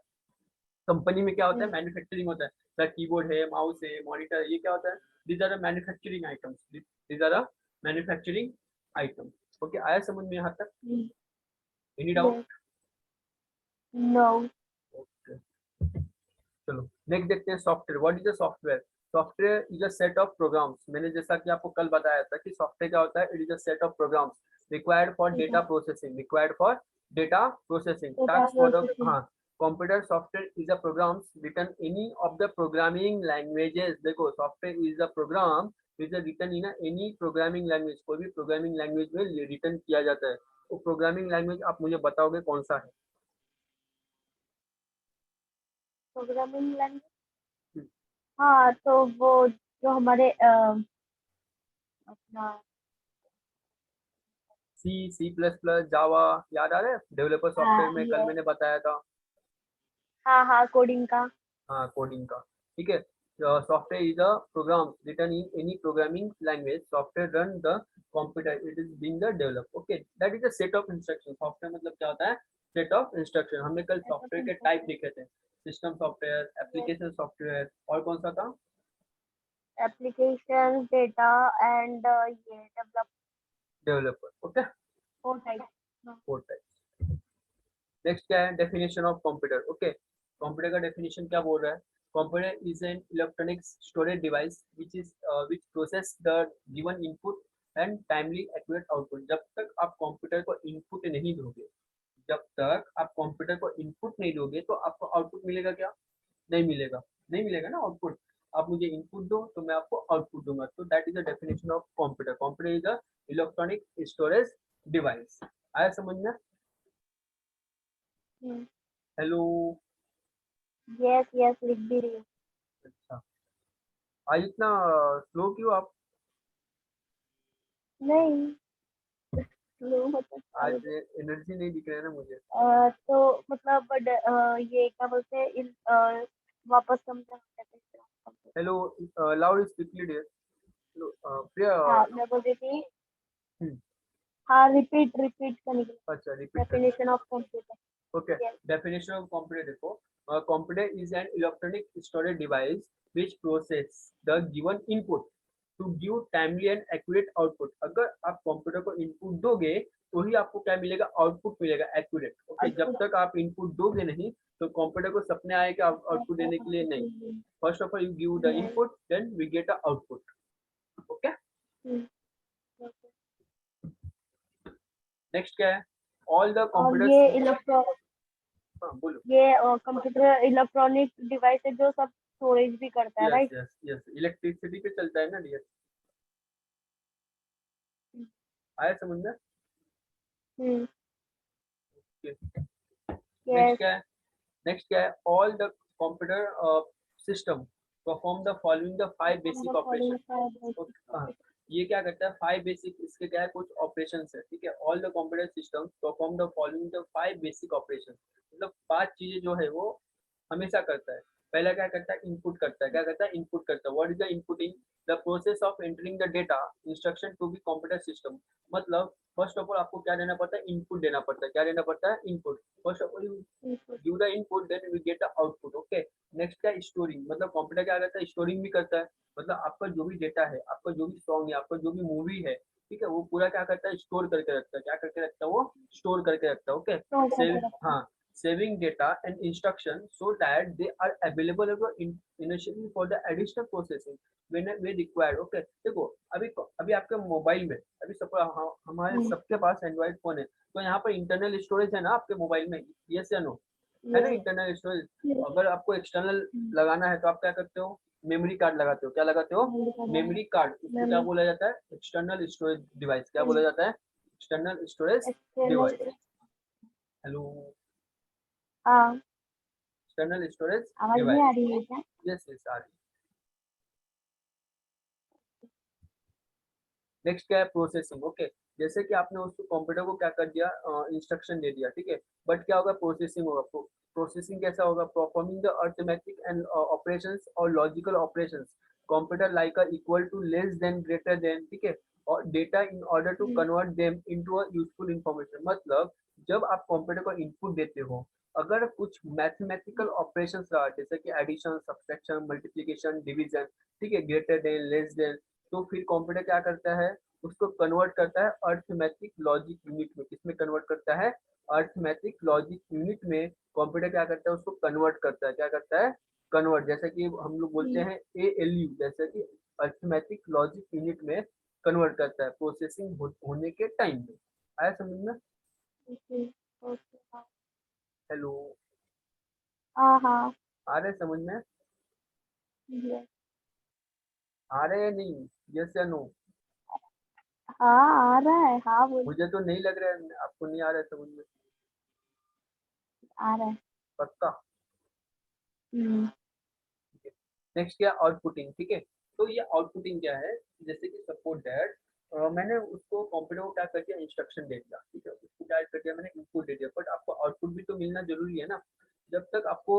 कंपनी में क्या होता है, मैन्युफैक्चरिंग होता है। लाइक कीबोर्ड है, माउस है, मॉनिटर, ये क्या होता है, these are manufacturing items, these are manufacturing items. Okay, आया समझ में यहाँ तक, any doubt. Yes. No. Okay चलो नेक्स्ट देखते हैं, software. What is a software. Software is a set of programs. मैंने जैसा कि आपको कल बताया था कि सॉफ्टवेयर क्या होता है, it is a set of programs required for data processing, required for data processing data task for the, processing. हाँ। Computer software is a programs written any of the programming languages. देखो software is a program is written in any programming language, कोई भी programming language में written किया जाता है। तो programming language आप मुझे बताओगे कौन सा है। Programming language. हाँ, तो वो जो हमारे अपना। C++, जावा, याद आ रहा है डेवलपर हाँ सॉफ्टवेयर में कल ये। मैंने बताया था। हाँ हाँ, कोडिंग का। हाँ कोडिंग का, ठीक है। Software is a program written in any programming language, software run the computer, it is being the develop. Okay, that is a set of instruction. Software मतलब क्या होता है, सेट ऑफ इंस्ट्रक्शन। हमने कल सॉफ्टवेयर के टाइप लिखे थे, system software, application software, और कौन सा था, एप्लीकेशन, डेटा एंड ये develop. Developer. Okay, four type. Four type. Next क्या है, definition of computer. Okay, computer का डेफिनेशन क्या बोल रहा है, computer is an electronic storage device which process the given input and timely accurate output. जब तक आप कंप्यूटर को इनपुट नहीं दोगे, जब तक आप कंप्यूटर को इनपुट नहीं दोगे तो आपको आउटपुट मिलेगा क्या, नहीं मिलेगा, नहीं मिलेगा ना आउटपुट। आप मुझे इनपुट दो तो मैं आपको आउटपुट दूंगा। तो that is the definition of computer. Computer is a electronic storage device. आया समझ में? हेलो। यस यस लिख भी रही हूँ। अच्छा, आज इतना स्लो क्यों आप? नहीं लो मतलब क्या आज बोलूं? एनर्जी नहीं दिख रहा है ना मुझे। तो मतलब ये क्या बोलते हैं वापस समझा कैसे computer. Hello, loud speakly dear. Priya. हाँ मैं बोल रही थी। हम्म, हाँ रिपीट रिपीट करने के लिए। अच्छा रिपीट करना। Definition of computer. Okay, yes. definition of computer देखो। Computer is an electronic storage device which process the given input to give timely and accurate output। अगर आप कंप्यूटर को इनपुट दोगे तो ही आपको क्या मिलेगा? आउटपुट मिलेगा एक्यूरेट। ओके, जब तक आप इनपुट दोगे नहीं तो कंप्यूटर को सपने आएगा आउटपुट देने के लिए नहीं। First of all you give the input then we get a output. Okay, next क्या है? ऑल द और कंप्यूटर्स। ये इलेक्ट्रॉ हाँ बोलो। ये कंप्यूटर इलेक्ट्रॉनिक डिवाइस है जो सब स्टोरेज भी करता है yes right. Yes yes, electricity पे चलता है ना डियर। आया समझ में? Next yes. क्या है? नेक्स्ट क्या है? All the computer system perform the following the five basic operation. ये क्या करता है? फाइव बेसिक, इसके क्या है? कुछ ऑपरेशन है, ठीक है। All the computer system perform the following the five basic operation. मतलब पांच चीजें जो है वो हमेशा करता है। पहला क्या करता है? इनपुट करता है। क्या करता है? इनपुट करता है। What is the inputting? The process of entering the data instruction to be computer system. मतलब फर्स्ट ऑफ ऑल आपको क्या देना पड़ता है? इनपुट देना पड़ता है। क्या देना पड़ता है? Input. First of all give the input then we get the output। okay, next क्या? स्टोरिंग। मतलब कंप्यूटर क्या करता है? स्टोरिंग भी करता है। मतलब आपका जो भी डेटा है, आपका जो भी सॉन्ग है, आपका जो भी मूवी है, ठीक है, वो पूरा क्या करता है? स्टोर करके रखता है। क्या करके रखता है? वो स्टोर करके रखता है। ओके, सेव, हाँ, saving data and instruction so that they are available initially for the additional processing when we required। okay, देखो अभी अभी आपके मोबाइल में, अभी सब हमारे सबके पास एंड्रॉइड फोन है, तो यहाँ पर इंटरनल स्टोरेज है ना आपके मोबाइल में? यस या नो? है ना इंटरनल स्टोरेज। अगर आपको एक्सटर्नल लगाना है तो आप क्या करते हो? मेमोरी कार्ड लगाते हो। क्या लगाते हो? Memory card. उसको क्या बोला जाता है? External storage device. क्या बोला जाता है? External storage device. हेलो, हाँ एक्सटर्नल स्टोरेज आवाज नहीं आ डिवाइस। रही है क्या? यस यस आ रही। नेक्स्ट क्या है? प्रोसेसिंग। ओके, जैसे कि आपने उसको कंप्यूटर को क्या कर दिया? इंस्ट्रक्शन दे दिया, ठीक है, बट क्या होगा? प्रोसेसिंग होगा। प्रोसेसिंग कैसा होगा? Performing the arithmetic and operations और logical operations computer like equal to less than greater than, ठीक है, और data in order to convert them into a useful information. मतलब जब आप कंप्यूटर को इनपुट देते हो, अगर कुछ मैथमेटिकल ऑपरेशंस रहा जैसे कि एडिशन, सब्सट्रैक्शन, मल्टीप्लिकेशन, डिवीजन, ठीक है, ग्रेटर देन, लेस देन, तो फिर कंप्यूटर क्या करता है? उसको कन्वर्ट करता है अर्थमेटिक लॉजिक यूनिट में। किसमें कन्वर्ट करता है? अर्थमेटिक लॉजिक यूनिट में कंप्यूटर क्या करता है? उसको कन्वर्ट करता है। क्या करता है? कन्वर्ट। जैसे कि हम लोग बोलते हैं ALU, जैसे कि अर्थमेटिक लॉजिक यूनिट में कन्वर्ट करता है प्रोसेसिंग होने के टाइम में। आया समझ में? हेलो, हाँ हाँ आ रहे समझ में? yes। आ रहे हैं नहीं? यस या नो? हाँ आ रहा है हाँ बोल। मुझे तो नहीं लग रहा है आपको नहीं आ रहा है समझ में। आ रहा है। पक्का? हम्म। नेक्स्ट क्या? आउटपुटिंग, ठीक है। तो ये आउटपुटिंग क्या है? जैसे कि सपोज दैट मैंने उसको कंप्यूटर को क्या कर दिया? इंस्ट्रक्शन दे दिया, ठीक है, उसको क्या कर दिया? मैंने इनपुट दे दिया, बट आपको आउटपुट भी तो मिलना जरूरी है ना। जब तक आपको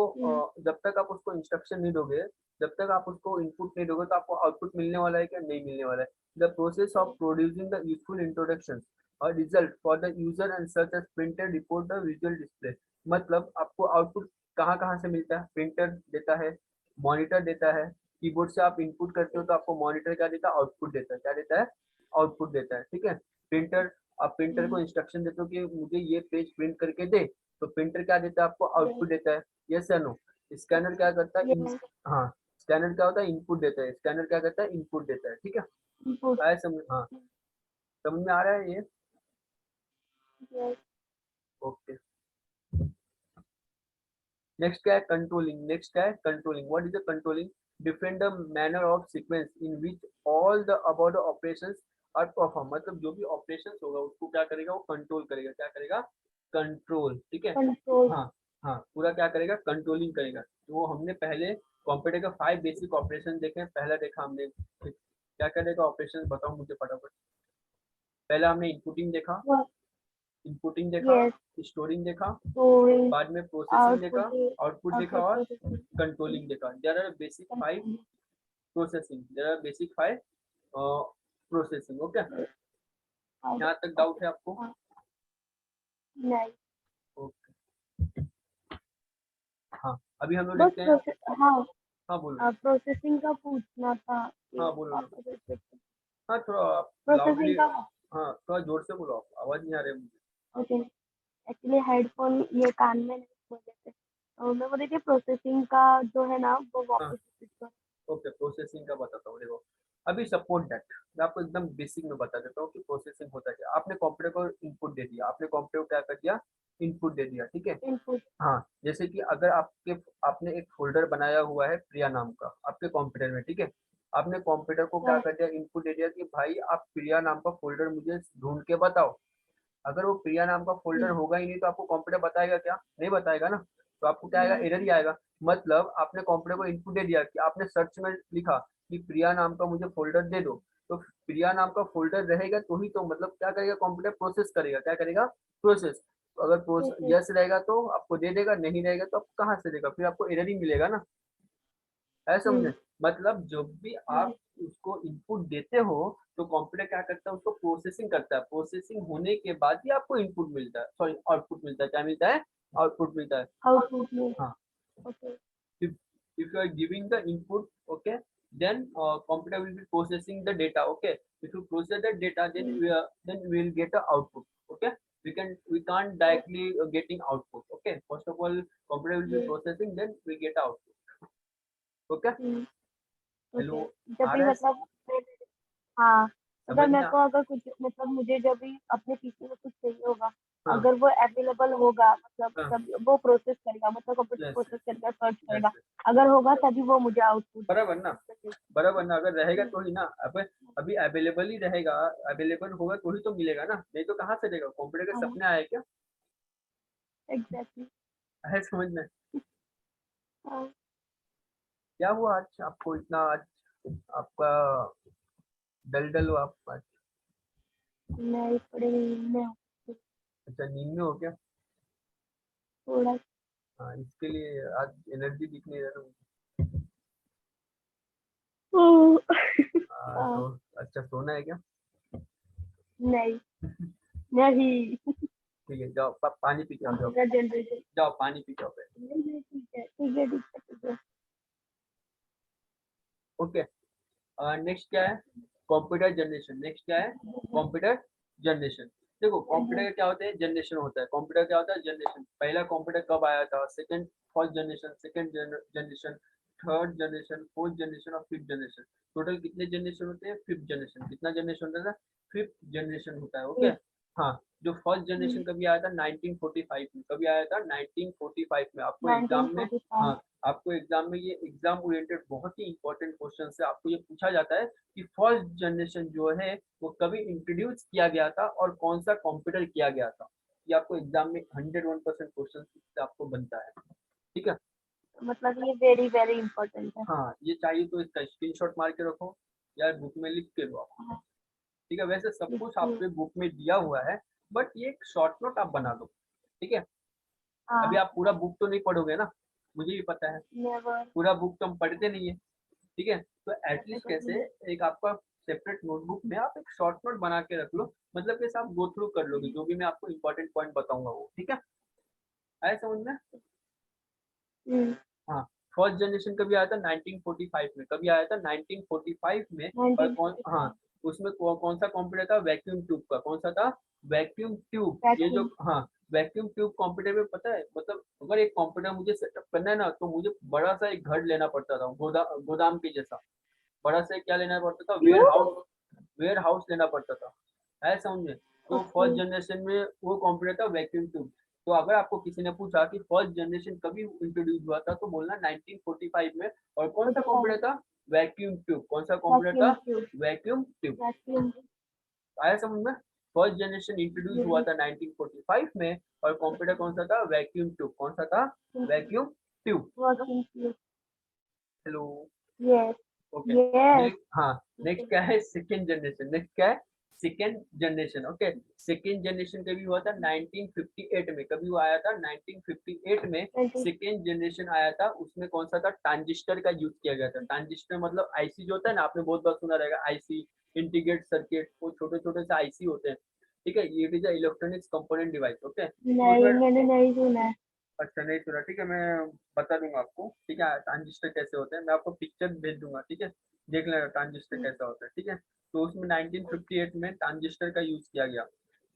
जब तक आप उसको इंस्ट्रक्शन नहीं दोगे, जब तक आप उसको इनपुट नहीं दोगे, तो आपको आउटपुट मिलने वाला है क्या? नहीं मिलने वाला है। The process of producing the useful introduction और result for the user and search as printed report the visual display. मतलब आपको आउटपुट कहाँ कहाँ से मिलता है? प्रिंटर देता है, मॉनिटर देता है, कीबोर्ड से आप इनपुट करते हो तो आपको मॉनिटर क्या देता है? आउटपुट देता है। क्या देता है? आउटपुट देता है, ठीक है। प्रिंटर, आप प्रिंटर को इंस्ट्रक्शन देते हो कि मुझे ये पेज प्रिंट करके दे, तो प्रिंटर क्या देता है? आपको आउटपुट देता है। यस या नो? स्कैनर क्या करता है? yes हाँ, स्कैनर क्या होता है? इनपुट देता है। स्कैनर क्या करता है? इनपुट देता है, ठीक है। input आया समझ? हाँ, समझ में आ रहा है ये? yes ओके, नेक्स्ट क्या है? कंट्रोलिंग। नेक्स्ट क्या है? Controlling. What is the controlling? Different the manner of sequence in which all the about the operations are perform, मतलब जो भी ऑपरेशंस होगा उसको क्या करेगा, वो कंट्रोल करेगा, क्या करेगा, कंट्रोल, ठीक है। कंट्रोल। हाँ हाँ, पूरा क्या करेगा, कंट्रोलिंग करेगा। तो वो हमने पहले कंप्यूटर का 5 बेसिक ऑपरेशन देखे हैं। पहला देखा हमने, क्या क्या देखा ऑपरेशन, बताओ मुझे फटाफट। पहला हमने इनपुटिंग देखा, इनपुटिंग देखा, यस। स्टोरिंग देखा, स्टोरिंग, बाद में प्रोसेसिंग देखा, आउटपुट, आउटपुट देखा, आउटपुट और प्रोसेसिंग, कंट्रोलिंग देखा। There are basic 5 processing, there are basic 5 processing. Okay, यहाँ तक डाउट है आपको? नहीं, ओके, हाँ अभी हम लोग बस देखते हैं। प्रोसेस, हाँ, हाँ बोलो। प्रोसेसिंग का पूछना था कि हाँ बोलो ना। वापस repeat करो। हाँ थोड़ा लाउडली, प्रोसेसिंग का, हाँ थोड़ा जोर से बोलो, आप आवाज नहीं आ रही है मुझे। ओके, एक्चुअली हेडफोन ये कान में नहीं, इस वजह से। मैं बोल रही थी प्रोसेसिंग का जो है ना वो हाँ वापस repeat करो। ओके, प्रोसेसिंग का बताता हूँ, देखो अभी सपोर्ट दैट मैं आपको एकदम बेसिक में बता देता हूँ कि प्रोसेसिंग होता क्या। आपने कंप्यूटर को इनपुट दे दिया, आपने कंप्यूटर को क्या कर दिया, इनपुट दे दिया, ठीक है। इनपुट। हाँ, जैसे कि अगर आपके आपने एक फ़ोल्डर बनाया हुआ है प्रिया नाम का आपके कंप्यूटर में, ठीक है। आपने कंप्यूटर को क्या हाँ, कर दिया, इनपुट दे दिया कि भाई आप प्रिया नाम का फ़ोल्डर मुझे ढूँढ के बताओ। अगर वो प्रिया नाम का फ़ोल्डर होगा ही नहीं तो आपको कंप्यूटर बताएगा क्या? नहीं बताएगा ना। तो आपको क्या आएगा, एरर ही आएगा। मतलब आपने कंप्यूटर को इनपुट दे दिया कि आपने सर्च में लिखा कि प्रिया नाम का मुझे फ़ोल्डर दे दो। तो प्रिया नाम का फ़ोल्डर रहेगा तो ही तो मतलब क्या करेगा कंप्यूटर, प्रोसेस करेगा। क्या करेगा? प्रोसेस। तो अगर प्रोसेस। यस रहेगा तो आपको दे देगा, नहीं रहेगा तो आपको कहाँ से देगा? फिर आपको एरर ही मिलेगा ना। है समझे? मतलब जब भी आप उसको इनपुट देते हो तो कंप्यूटर क्या करता है, उसको प्रोसेसिंग करता है। प्रोसेसिंग होने के बाद ही आपको इनपुट मिलता है, सॉरी आउटपुट मिलता है। क्या मिलता है? आउटपुट मिलता है। आउटपुट में। हाँ, okay. if if you are giving the input, okay, then computer will be processing the data, okay. If you process the data, then we will get the output, okay. We can't directly getting output, okay. First of all computer will be processing, then we get output, okay. Okay, hello, जब आ भी रहा है? मतलब हाँ, अगर समझ में मेरे को अगर कुछ मतलब मुझे जब भी अपने पीसी में कुछ चाहिए होगा, हाँ अगर वो अवेलेबल होगा मतलब हाँ, तब वो प्रोसेस करेगा, मतलब कंप्यूटर यस प्रोसेस करेगा, सर्च यस, करेगा। अगर होगा तभी वो मुझे आउटपुट बराबर ना, देगा। बराबर ना। अगर रहेगा तो ही ना। अब अभी अवेलेबल ही रहेगा, अवेलेबल होगा तो ही तो मिलेगा ना, नहीं तो कहाँ से देगा? कंप्यूटर के हाँ, सपने आए क्या? एग्जैक्टली। है समझ में? हाँ, क्या हुआ आज आपको इतना, आज आपका डल हो आप आज? मैं थोड़ी में हूँ, अच्छा, नींद में हो क्या? थोड़ा। हाँ, इसके लिए आज एनर्जी दिख नहीं रहा ना। हाँ, तो अच्छा, सोना है क्या? नहीं, नहीं। ठीक है, जाओ पानी पी के आओ, जाओ कंप्यूटर जनरेटर। जाओ पानी पी के आओ पहले। नहीं नहीं, ठीक है, ठीक है, ठीक है, ठीक है। ओके, नेक्स्ट क्या है, कंप्यूटर जनरेशन। नेक्स्ट क्या है, कंप्यूटर जनरेशन। देखो कंप्यूटर क्या होते हैं, जनरेशन होता है। कंप्यूटर क्या होता है, जनरेशन। पहला कंप्यूटर कब आया था? Second, first generation, second generation, third generation, fourth generation और फिफ्थ जनरेशन। टोटल कितने जनरेशन होते हैं? Fifth generation. कितना जनरेशन होता है? फिफ्थ जनरेशन होता है, ओके। हाँ, जो फर्स्ट जनरेशन कभी आया था 1945 में। कभी आया था 1945 में। आपको एग्जाम में, 1945। हाँ आपको एग्जाम में, ये एग्जाम ओरिएंटेड बहुत ही इंपॉर्टेंट क्वेश्चन है। आपको ये पूछा जाता है कि फर्स्ट जनरेशन जो है वो कभी इंट्रोड्यूस किया गया था और कौन सा कंप्यूटर किया गया था। ये आपको एग्जाम में 101% क्वेश्चन से आपको बनता है, ठीक है। मतलब ये वेरी वेरी इंपॉर्टेंट है। हाँ, ये चाहिए तो इसका स्क्रीनशॉट मार के रखो या बुक में लिख के लो आप, हाँ, ठीक है। वैसे सब कुछ लिखती आपके बुक में दिया हुआ है, बट ये एक शॉर्ट नोट आप बना दो, ठीक है। अभी हाँ, आप पूरा बुक तो नहीं पढ़ोगे ना, मुझे भी पता है। नेवर। पूरा बुक तो हम पढ़ते नहीं है, ठीक है। तो मैंने एटलीस्ट कभी कैसे, नहीं। एक आपका सेपरेट नोटबुक में आप एक शॉर्ट नोट बना के रख लो। मतलब कैसे आप गो थ्रू कर लोगे जो भी मैं आपको इंपॉर्टेंट पॉइंट बताऊंगा वो, ठीक है। आया समझ में? हम्म। हाँ, फर्स्ट जनरेशन कभी आया था 1945 में। कभी आया था 1945 में। और कौन, हाँ 1945। उसमें कौन सा कंप्यूटर था? वैक्यूम ट्यूब का। कौन सा था? Vacuum tube. ये जो, वैक्यूम। हाँ वैक्यूम ट्यूब कंप्यूटर में पता है, मतलब अगर एक कंप्यूटर मुझे सेटअप करना है ना तो मुझे बड़ा सा एक घर लेना पड़ता था, गोदाम के जैसा। बड़ा सा क्या लेना पड़ता था? वेयर क्यों? हाउस, वेयर हाउस लेना पड़ता था। है समझ में? तो ओके। फर्स्ट जनरेशन में वो कंप्यूटर था वैक्यूम ट्यूब। तो अगर आपको किसी ने पूछा कि फर्स्ट जनरेशन कभी इंट्रोड्यूस हुआ था, तो बोलना 1945 में। और कौन सा कंप्यूटर था? Vacuum tube. कौन सा कंप्यूटर था? Vacuum tube. आया समझ में? फर्स्ट जनरेशन इंट्रोड्यूस हुआ था 1945 में, और कंप्यूटर कौन सा था? Vacuum tube. कौन सा था? Vacuum tube. Hello, Yes. Okay. Yes. Next, हाँ, नेक्स्ट क्या है? Second generation. नेक्स्ट क्या है? Second generation. Okay, second generation कभी हुआ था? 1958 में। कभी वो आया था? 1958 में सेकेंड जनरेशन आया था। उसमें कौन सा था? ट्रांजिस्टर का यूज किया गया था। ट्रांजिस्टर मतलब आईसी जो होता है ना, आपने बहुत बार सुना रहेगा आईसी, इंटीग्रेटेड सर्किट, वो छोटे छोटे से आईसी होते हैं, ठीक है। ये is electronics component device. Okay, नहीं, मैंने नहीं सुना है। अच्छा, नहीं सुना, ठीक है, मैं बता दूंगा आपको, ठीक है, ट्रांजिस्टर कैसे होते हैं। मैं आपको पिक्चर भेज दूंगा, ठीक है, देख लेना ट्रांजिस्टर कैसा होता है, ठीक है। तो उसमें 1958 में ट्रांजिस्टर का यूज किया गया।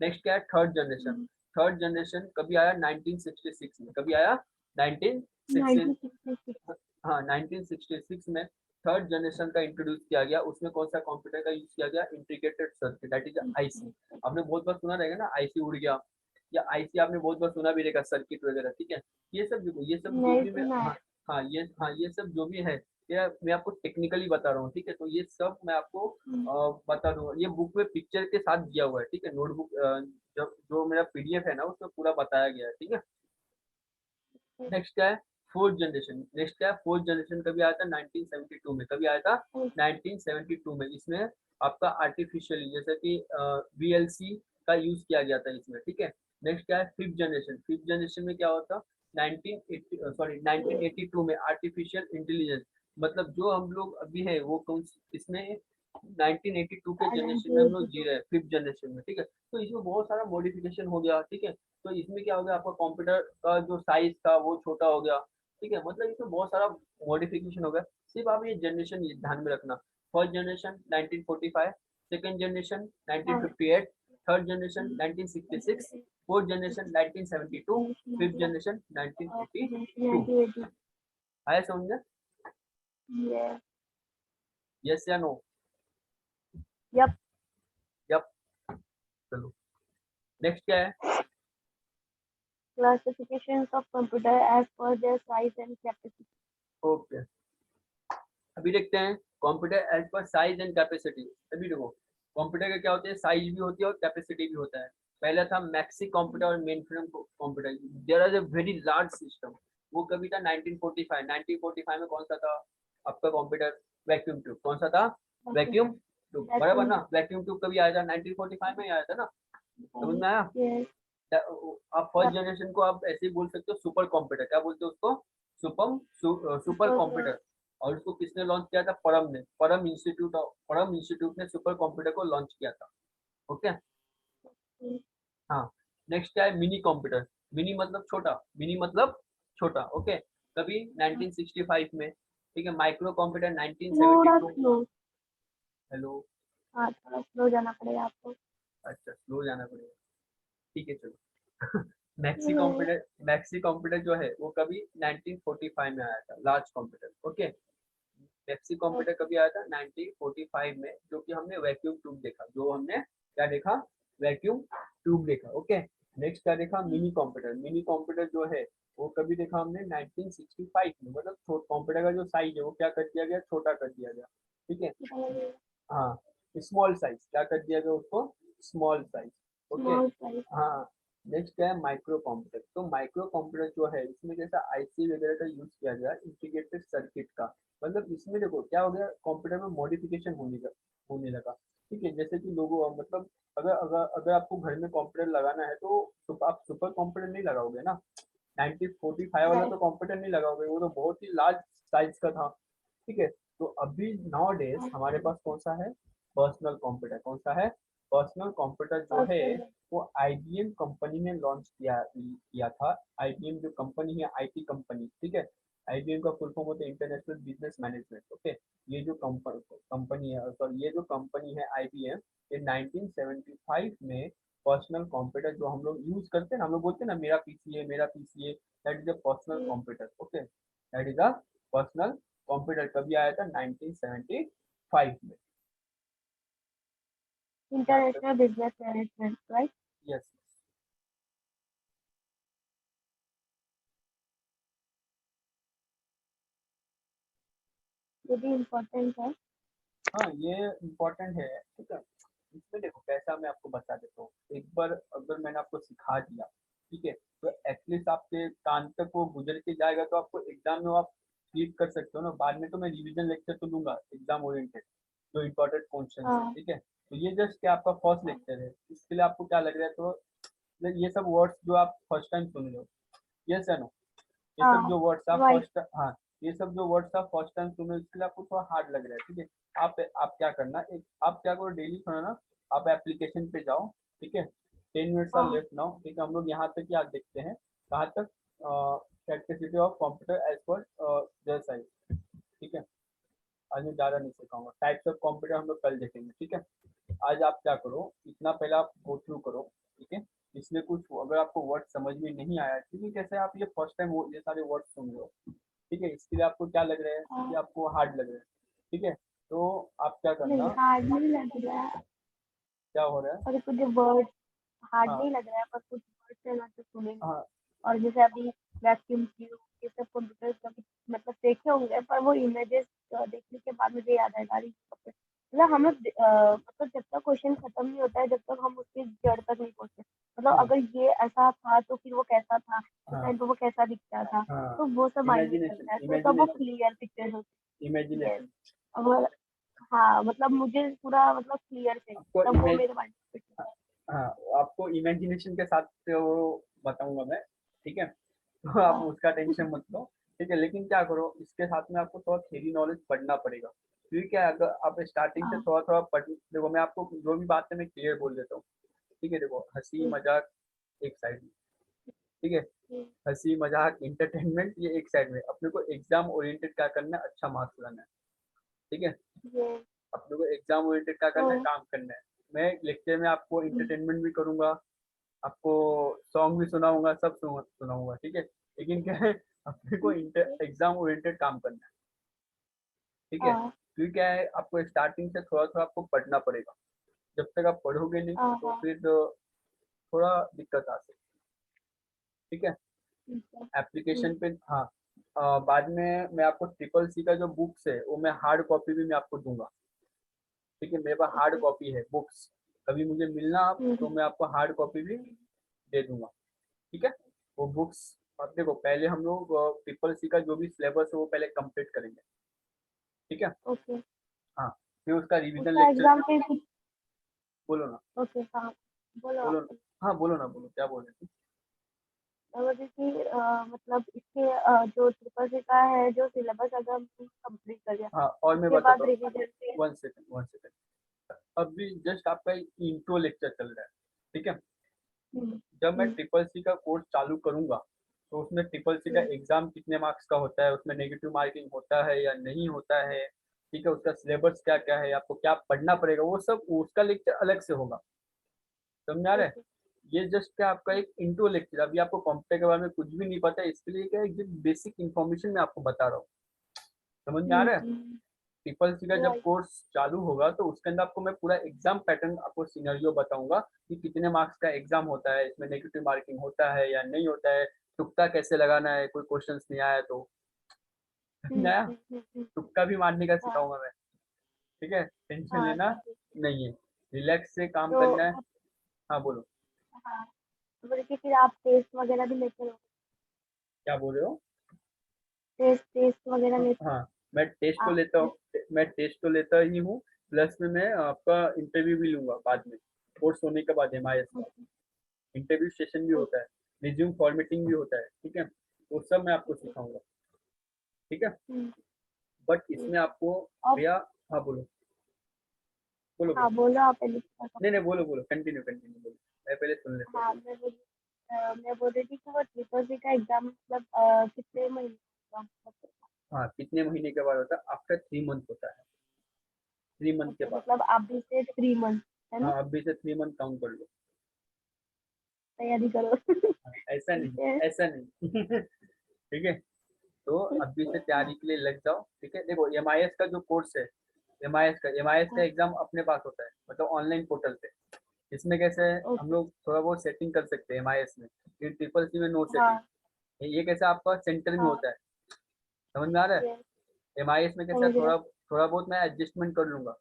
नेक्स्ट क्या है? Third generation. थर्ड जनरेशन कभी आया? 1966 में। कभी आया? 1966। 1966। हाँ, 1966 में थर्ड जनरेशन का इंट्रोड्यूस किया गया। उसमें कौन सा कंप्यूटर का यूज किया गया? Integrated circuit, that is IC. आपने बहुत बार सुना रहेगा ना, आईसी उड़ गया, या आईसी आपने बहुत बार सुना भी रहेगा, सर्किट वगैरह, ठीक है। ये सब जो नहीं भी मैं, सुना है। हाँ, ये सब जो भी है, ये मैं आपको टेक्निकली बता रहा हूँ, ठीक है। तो ये सब मैं आपको बता दूंगा। ये बुक में पिक्चर के साथ दिया हुआ है, ठीक है। नोटबुक जो मेरा पीडीएफ है ना, उसमें पूरा बताया गया है, ठीक है। नेक्स्ट क्या है? Fourth generation. नेक्स्ट क्या है? फोर्थ जनरेशन कभी आया था? 1972 में। कभी आया था? 1972 में। इसमें आपका आर्टिफिशियल, जैसे कि वीएलसी का यूज किया गया था इसमें, ठीक है। नेक्स्ट क्या है? Fifth generation. फिफ्थ जनरेशन में क्या होता? 1982 में आर्टिफिशियल इंटेलिजेंस, मतलब जो हम लोग अभी है वो कौन इसमें 1982 के जनरेशन में हम लोग जी रहे हैं, फिफ्थ जनरेशन में, ठीक है। तो इसमें बहुत सारा मॉडिफिकेशन हो गया, ठीक है। तो इसमें क्या हो गया? आपका कंप्यूटर का जो साइज था वो छोटा हो गया, ठीक है। मतलब इसमें बहुत सारा मॉडिफिकेशन हो गया। सिर्फ आप ये जनरेशन ध्यान में रखना। First generation 1945, second generation 1958, third generation 1966, fourth generation 1972, fifth generation 1982। आया समझ में? Yes. यस या नो? Yep. यप। चलो, नेक्स्ट क्या है? Classifications of computer as per their size and capacity. Okay, अभी देखते हैं computer as per size and capacity. अभी देखो, कंप्यूटर का क्या होता है? साइज भी होती है और कैपेसिटी भी होता है। पहला था मैक्सी कंप्यूटर और mainframe computer. There are a very large system. वो कभी था 1945। 1945 में कौन सा था आपका कंप्यूटर? Vacuum tube. कौन सा था? वैक्यूम ट्यूब, बराबर ना? वैक्यूम ट्यूब कभी आया था? 1945 में ही आया था ना, समझ में आया? Yes. आप फर्स्ट जनरेशन को आप ऐसे ही बोल सकते हो, सुपर कंप्यूटर। क्या बोलते हो उसको? Super computer. और उसको किसने लॉन्च किया था? परम ने। परम इंस्टीट्यूट ने सुपर कंप्यूटर को लॉन्च किया था। ओके, हाँ। नेक्स्ट क्या है? Mini computer. मिनी मतलब छोटा, मिनी मतलब छोटा, ओके। कभी 1965 में, ठीक है। माइक्रो कंप्यूटर थोड़ा 1972। स्लो। हेलो, हाँ, थोड़ा स्लो जाना पड़ेगा आपको। अच्छा, स्लो जाना पड़ेगा, ठीक है, चलो। मैक्सी कंप्यूटर जो है वो कभी 1945 में आया था, large computer, okay. Maxi computer कभी आया था? 1945 में, जो कि हमने वैक्यूम ट्यूब देखा। जो हमने क्या देखा? वैक्यूम ट्यूब देखा, ओके। नेक्स्ट क्या देखा? Mini computer. मिनी कंप्यूटर जो है वो कभी देखा हमने? 1965 में। मतलब कंप्यूटर का जो साइज है वो क्या कर दिया गया? छोटा कर दिया गया, ठीक है। हाँ, स्मॉल साइज, क्या कर दिया गया उसको? Small size, okay. Small size. हाँ, नेक्स्ट क्या है? Micro computer. तो माइक्रो कंप्यूटर जो है इसमें जैसा आईसी वगैरह का यूज किया गया, इंटीग्रेटेड सर्किट का। मतलब इसमें देखो क्या हो गया, कंप्यूटर में मॉडिफिकेशन होने लगा, ठीक है। जैसे कि लोगों मतलब अगर अगर अगर आपको घर में कंप्यूटर लगाना है तो आप सुपर कंप्यूटर नहीं लगाओगे ना। 1945 वाला तो कंप्यूटर नहीं लगाओगे, वो तो बहुत ही लार्ज साइज का था, ठीक है। तो अभी नाउ डेज हमारे पास कौन सा है? Personal computer. कौन सा है? पर्सनल कंप्यूटर जो है वो आईबीएम कंपनी ने लॉन्च किया था। आईबीएम जो कंपनी है, आईटी कंपनी, ठीक है। आईबीएम का फुल फॉर्म होता है इंटरनेशनल बिजनेस मैनेजमेंट, ओके। ये जो कंपनी है, सॉरी, ये जो कंपनी है आईबीएम, ये 1975 में पर्सनल कंप्यूटर जो हम लोग यूज करते हैं ना, हम लोग बोलते हैं ना मेरा पीसी है, मेरा पीसी है, that is a personal computer, okay. That is a personal computer. कभी आया था? 1975 में। International business management, right? Yes, ये भी इम्पोर्टेंट है। हाँ ये इम्पोर्टेंट है, ठीक है। इसमें देखो कैसा, मैं आपको बता देता हूँ। एक बार अगर मैंने आपको सिखा दिया, ठीक है, तो एटलीस्ट आपके कान तक वो गुजर के जाएगा, तो आपको एग्जाम में आप क्लिक कर सकते हो ना। बाद में तो मैं रिवीजन लेक्चर तो दूंगा एग्जाम ओरिएंटेड, जो इम्पोर्टेंट क्वेश्चन है, हाँ ठीक है। तो ये जस्ट क्या आपका फर्स्ट लेक्चर है, इसके लिए आपको क्या लग रहा है, तो ये सब वर्ड्स जो आप फर्स्ट टाइम सुन रहे हो, यस या नो, ये सब हाँ जो वर्ड्स आप राइट। फर्स्ट, हाँ, ये सब जो वर्ड्स आप फर्स्ट टाइम सुनो, इसके लिए आपको थोड़ा हार्ड लग रहा है, ठीक है। आप क्या करना, एक आप क्या करो, डेली सुनो ना, आप एप्लीकेशन पे जाओ, ठीक है। 10 मिनट्स आर हाँ लेफ्ट नाउ, ठीक है। हम लोग यहाँ तक याद देखते हैं, कहाँ तक, capacity of computer as per their size, ठीक है। आज मैं ज़्यादा नहीं सिखाऊंगा, टाइप्स ऑफ कंप्यूटर हम लोग कल देखेंगे, ठीक है। आज आप क्या करो, इतना पहले आप गो थ्रू करो, ठीक है। इसमें कुछ अगर आपको वर्ड समझ में नहीं आया, क्योंकि कैसे आप ये फर्स्ट टाइम ये सारे वर्ड सुन रहे हो, ठीक है, इसके लिए आपको क्या लग रहा है कि हाँ। आपको हार्ड लग रहा है, ठीक है। तो आप क्या नहीं करना, हार्ड नहीं लग रहा है, क्या हो रहा है, और कुछ वर्ड हार्ड हाँ नहीं लग रहा है, पर कुछ वर्ड है ना तो सुनेंगे। हाँ और जैसे अभी वैक्यूम ट्यूब ये सब कंप्यूटर कभी मतलब देखे होंगे, पर वो इमेजेस देखने के बाद मुझे याद आएगा अरे मतलब हम लोग मतलब जब तक क्वेश्चन खत्म नहीं होता है, जब तक हम उसके जड़ तक नहीं पहुंचते, मतलब हाँ अगर ये ऐसा था तो फिर वो कैसा था, उस हाँ टाइम पे वो कैसा दिखता था, हाँ, तो वो सब माइंड में इमेजिनेशन चलता है, तो तब वो इमेजिनेशन क्लियर पिक्चर होती है। इमेजिनेशन। और हाँ मतलब मुझे पूरा मतलब क्लियर से आपको तब वो इमेज, मेरे माइंड में फिट होता हाँ, आपको इमेजिनेशन के साथ वो बताऊंगा मैं, ठीक है। तो आप है। उसका टेंशन मत लो, ठीक है। लेकिन क्या करो, इसके साथ में आपको थोड़ा थ्योरी नॉलेज पढ़ना पड़ेगा, क्योंकि क्या है, अगर आप स्टार्टिंग से हाँ थोड़ा थोड़ा पढ़, देखो मैं आपको जो भी बात है मैं क्लियर बोल देता हूँ, ठीक है। देखो हंसी ठीक मजाक एक साइड में, ठीक है, ठीक हंसी मजाक इंटरटेनमेंट ये एक साइड में, अपने को एग्जाम ओरिएंटेड क्या करना है, अच्छा मार्क्स लाना है, ठीक है। ये अपने को एग्जाम ओरिएंटेड क्या तो करना है, काम करना है। मैं लेक्चर में आपको इंटरटेनमेंट भी करूंगा, आपको सॉन्ग भी सुनाऊंगा, सब सुनाऊंगा, ठीक है। लेकिन क्या है, अपने को एग्जाम ओरिएंटेड काम करना है, ठीक है। हाँ क्योंकि क्या है, आपको स्टार्टिंग से थोड़ा थोड़ा आपको पढ़ना पड़ेगा। जब तक आप पढ़ोगे नहीं हाँ तो हाँ फिर थोड़ा दिक्कत आ सकती है, ठीक है। ठीक है। एप्लीकेशन पे, हाँ, बाद में मैं आपको ट्रिपल सी का जो बुक्स है वो मैं हार्ड कॉपी भी मैं आपको दूंगा, ठीक है। मेरे पास हार्ड ओके। कॉपी है बुक्स, कभी मुझे मिलना आप, तो मैं आपको हार्ड कॉपी भी दे दूंगा, ठीक है। वो बुक्स, अब देखो पहले हम लोग ट्रिपल सी का जो भी सिलेबस है वो पहले कंप्लीट करेंगे, ठीक है। ओके हाँ, फिर उसका रिवीजन उसका लेक्चर, एग्जाम पे कुछ। बोलो ना, ओके हाँ बोलो बोलो आप। ना, हाँ बोलो ना, बोलो क्या बोल रहे थे। जैसे कि मतलब इसके जो ट्रिपल सी का है जो सिलेबस अगर हम कंप्लीट कर लिया, हाँ, और मैं उसके बाद बताता हूँ, रिवीजन पे। 1 सेकंड 1 सेकंड, अभी जस्ट आपका इंट्रो लेक्चर चल रहा है, ठीक है। हम्म, जब मैं हम्म, ट्रिपल सी का कोर्स चालू करूंगा, तो उसमें ट्रिपल सी का हम्म, एग्जाम कितने मार्क्स का होता है, उसमें नेगेटिव मार्किंग होता है या नहीं होता है, ठीक है, उसका सिलेबस क्या क्या है, आपको क्या पढ़ना पड़ेगा, वो सब उसका लेक्चर अलग से होगा, समझ आ रहा है। ओके ये जस्ट क्या आपका एक इंट्रो लेक्चर, अभी आपको कंप्यूटर के बारे में कुछ भी नहीं पता है, इसके लिए क्या एक बेसिक इन्फॉर्मेशन मैं आपको बता रहा हूँ, समझ में आ रहा है। ट्रिपल सी का जब राइट कोर्स चालू होगा तो उसके अंदर आपको मैं पूरा एग्जाम पैटर्न, आपको सिनेरियो बताऊंगा कि कितने मार्क्स का एग्जाम होता है, इसमें नेगेटिव मार्किंग होता है या नहीं होता है, तुक्का कैसे लगाना है, कोई क्वेश्चंस नहीं आया तो, नया तुक्का भी मारने का हाँ सिखाऊंगा मैं, ठीक है। टेंशन हाँ लेना ठीक है। नहीं है, रिलैक्स से काम तो करना है। हाँ बोलो, हाँ तो बोले कि फिर आप टेस्ट वगैरह भी लेते हो, क्या बोल रहे हो। टेस्ट टेस्ट वगैरह हाँ लेते हाँ, मैं टेस्ट तो आप। लेता हूँ, मैं टेस्ट तो लेता ही हूँ, प्लस में मैं आपका इंटरव्यू भी लूंगा बाद में, कोर्स होने के बाद एमआईएस का ओके इंटरव्यू सेशन भी होता है, रिज्यूम फॉर्मेटिंग भी होता है, ठीक है। वो सब मैं आपको ओके। सिखाऊंगा, ठीक है। हम्म, बट ठीक। इसमें आपको, अब भैया, हाँ बोलो, बोलो हाँ बोलो, बोलो आप पहले क्या नहीं करो। नहीं बोलो बोलो, कंटिन्यू कंटिन्यू बोलो, मैं पहले सुन लेता हूँ, हाँ बोलो। मैं बोल रही थी कि वो ट्रिपल सी का एग्जाम मतलब कितने महीने का मतलब हाँ, कितने महीने के बाद होता है, आफ्टर 3 मंथ होता है, 3 मंथ के ओके बाद। मतलब आप भी से 3 मंथ है ना, हाँ, अभी से 3 मंथ काउंट कर लो। तैयारी करो। हाँ, ऐसा ठीक नहीं, है। ऐसा नहीं ठीक है। तो अभी से तैयारी के लिए लग जाओ, ठीक है। देखो एमआईएस का जो कोर्स है, एमआईएस का हाँ एग्जाम अपने पास होता है, मतलब ऑनलाइन पोर्टल पे। इसमें कैसे है, हम ओके लोग थोड़ा बहुत सेटिंग कर सकते हैं एमआईएस में, फिर ट्रिपल सी में नो सेटिंग। हाँ ये कैसे आपका सेंटर में हाँ होता है, समझ में आ रहा है। ये MIS में कैसा समझ रहे थोड़ा थोड़ा बहुत मैं एडजस्टमेंट कर लूंगा,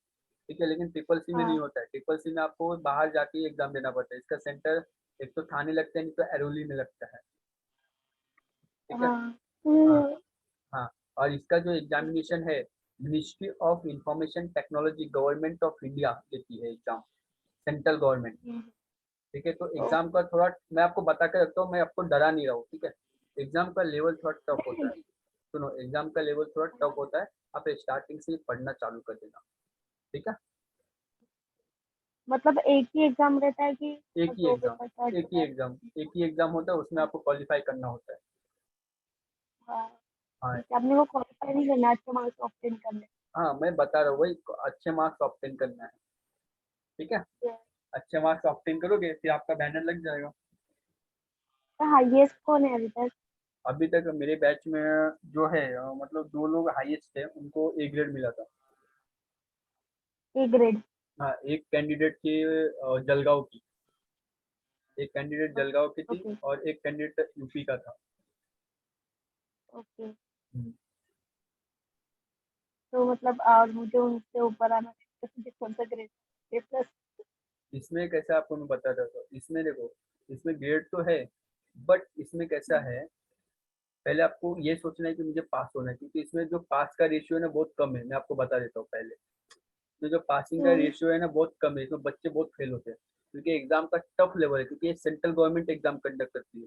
ठीक है, लेकिन ट्रिपल सी में नहीं हाँ होता है। ट्रिपल सी में आपको बाहर जाके ही एग्जाम देना पड़ता है। इसका सेंटर एक तो थाने लगता है, नहीं तो एरोली में लगता है, ठीक है। हाँ हाँ हम्म, हाँ। और इसका जो एग्जामिनेशन है, ministry of information technology government of India देती है एग्जाम, सेंट्रल गवर्नमेंट, हम्म, ठीक है। तो तो एग्जाम का थोड़ा मैं आपको बता के रखता हूँ, मैं आपको डरा नहीं रहा हूँ, ठीक है। एग्जाम का लेवल थोड़ा टफ होता है। सुनो, एग्जाम का लेवल थोड़ा टफ होता है। आप स्टार्टिंग से ही पढ़ना चालू कर देना, ठीक है। मतलब एक ही एग्जाम रहता है कि एक ही दो एग्जाम, पेपर का एक ही होता है? एग्जाम, एक ही एग्जाम होता है, उसमें आपको क्वालिफाई करना होता है। हाँ हाँ ठीक है, अपने को क्वालिफाई नहीं करना, अच्छे मार्क्स ऑब्टेन करने हाँ, मैं बता रहा हूँ वही, अच्छे मार्क्स ऑब्टेन करना है, ठीक है। हैं। अच्छे मार्क्स ऑब्टेन करोगे फिर आपका बैनर लग जाएगा। तो हाईएस्ट कौन है अभी तक? अभी तक मेरे बैच में जो है मतलब 2 लोग हाईएस्ट थे, उनको ए ग्रेड मिला था। A grade? हाँ, एक कैंडिडेट की जलगांव की, एक कैंडिडेट जलगांव की थी ओके और एक कैंडिडेट यूपी का था। ओके। हम्म। तो मतलब और मुझे उनसे ऊपर आना है, तो मुझे कौन सा ग्रेड? ए प्लस? इसमें कैसा आपको मैं बता रहा था, इसमें देखो, इसमें ग्रेड तो है, बट इसमें कैसा है, पहले आपको ये सोचना है कि मुझे पास होना है, क्योंकि इसमें जो पास का रेशियो है ना बहुत कम है। मैं आपको बता देता हूँ पहले, तो जो पासिंग का हम्म, रेशियो है ना बहुत कम है, इसमें बच्चे बहुत फेल होते हैं, क्योंकि एग्जाम का टफ लेवल है, क्योंकि ये सेंट्रल गवर्नमेंट एग्जाम कंडक्ट करती है।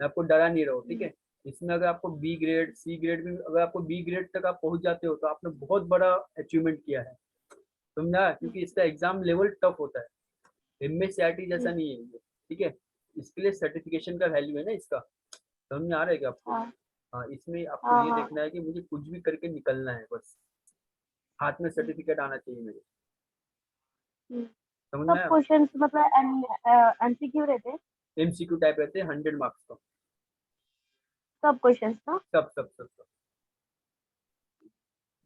मैं आपको डरा नहीं रहा हूँ, ठीक है। इसमें अगर आपको बी ग्रेड, सी ग्रेड भी, अगर आपको बी ग्रेड तक आप पहुंच जाते हो तो आपने बहुत बड़ा अचीवमेंट किया है, समझा, क्योंकि इसका एग्जाम लेवल टफ होता है। MSCIT जैसा नहीं है ये, ठीक है। इसके लिए सर्टिफिकेशन का वैल्यू है ना इसका, समझ में आ रहा है क्या आपको। हाँ हाँ, इसमें आपको हाँ ये हाँ। देखना है कि मुझे कुछ भी करके निकलना है बस, हाथ में सर्टिफिकेट आना चाहिए मेरे, हम्म। समझ में सब आया। क्वेश्चंस मतलब एमसीक्यू रहते हैं? MCQ टाइप रहते हैं, 100 मार्क्स का। सब क्वेश्चंस ना? सब सब सब सब।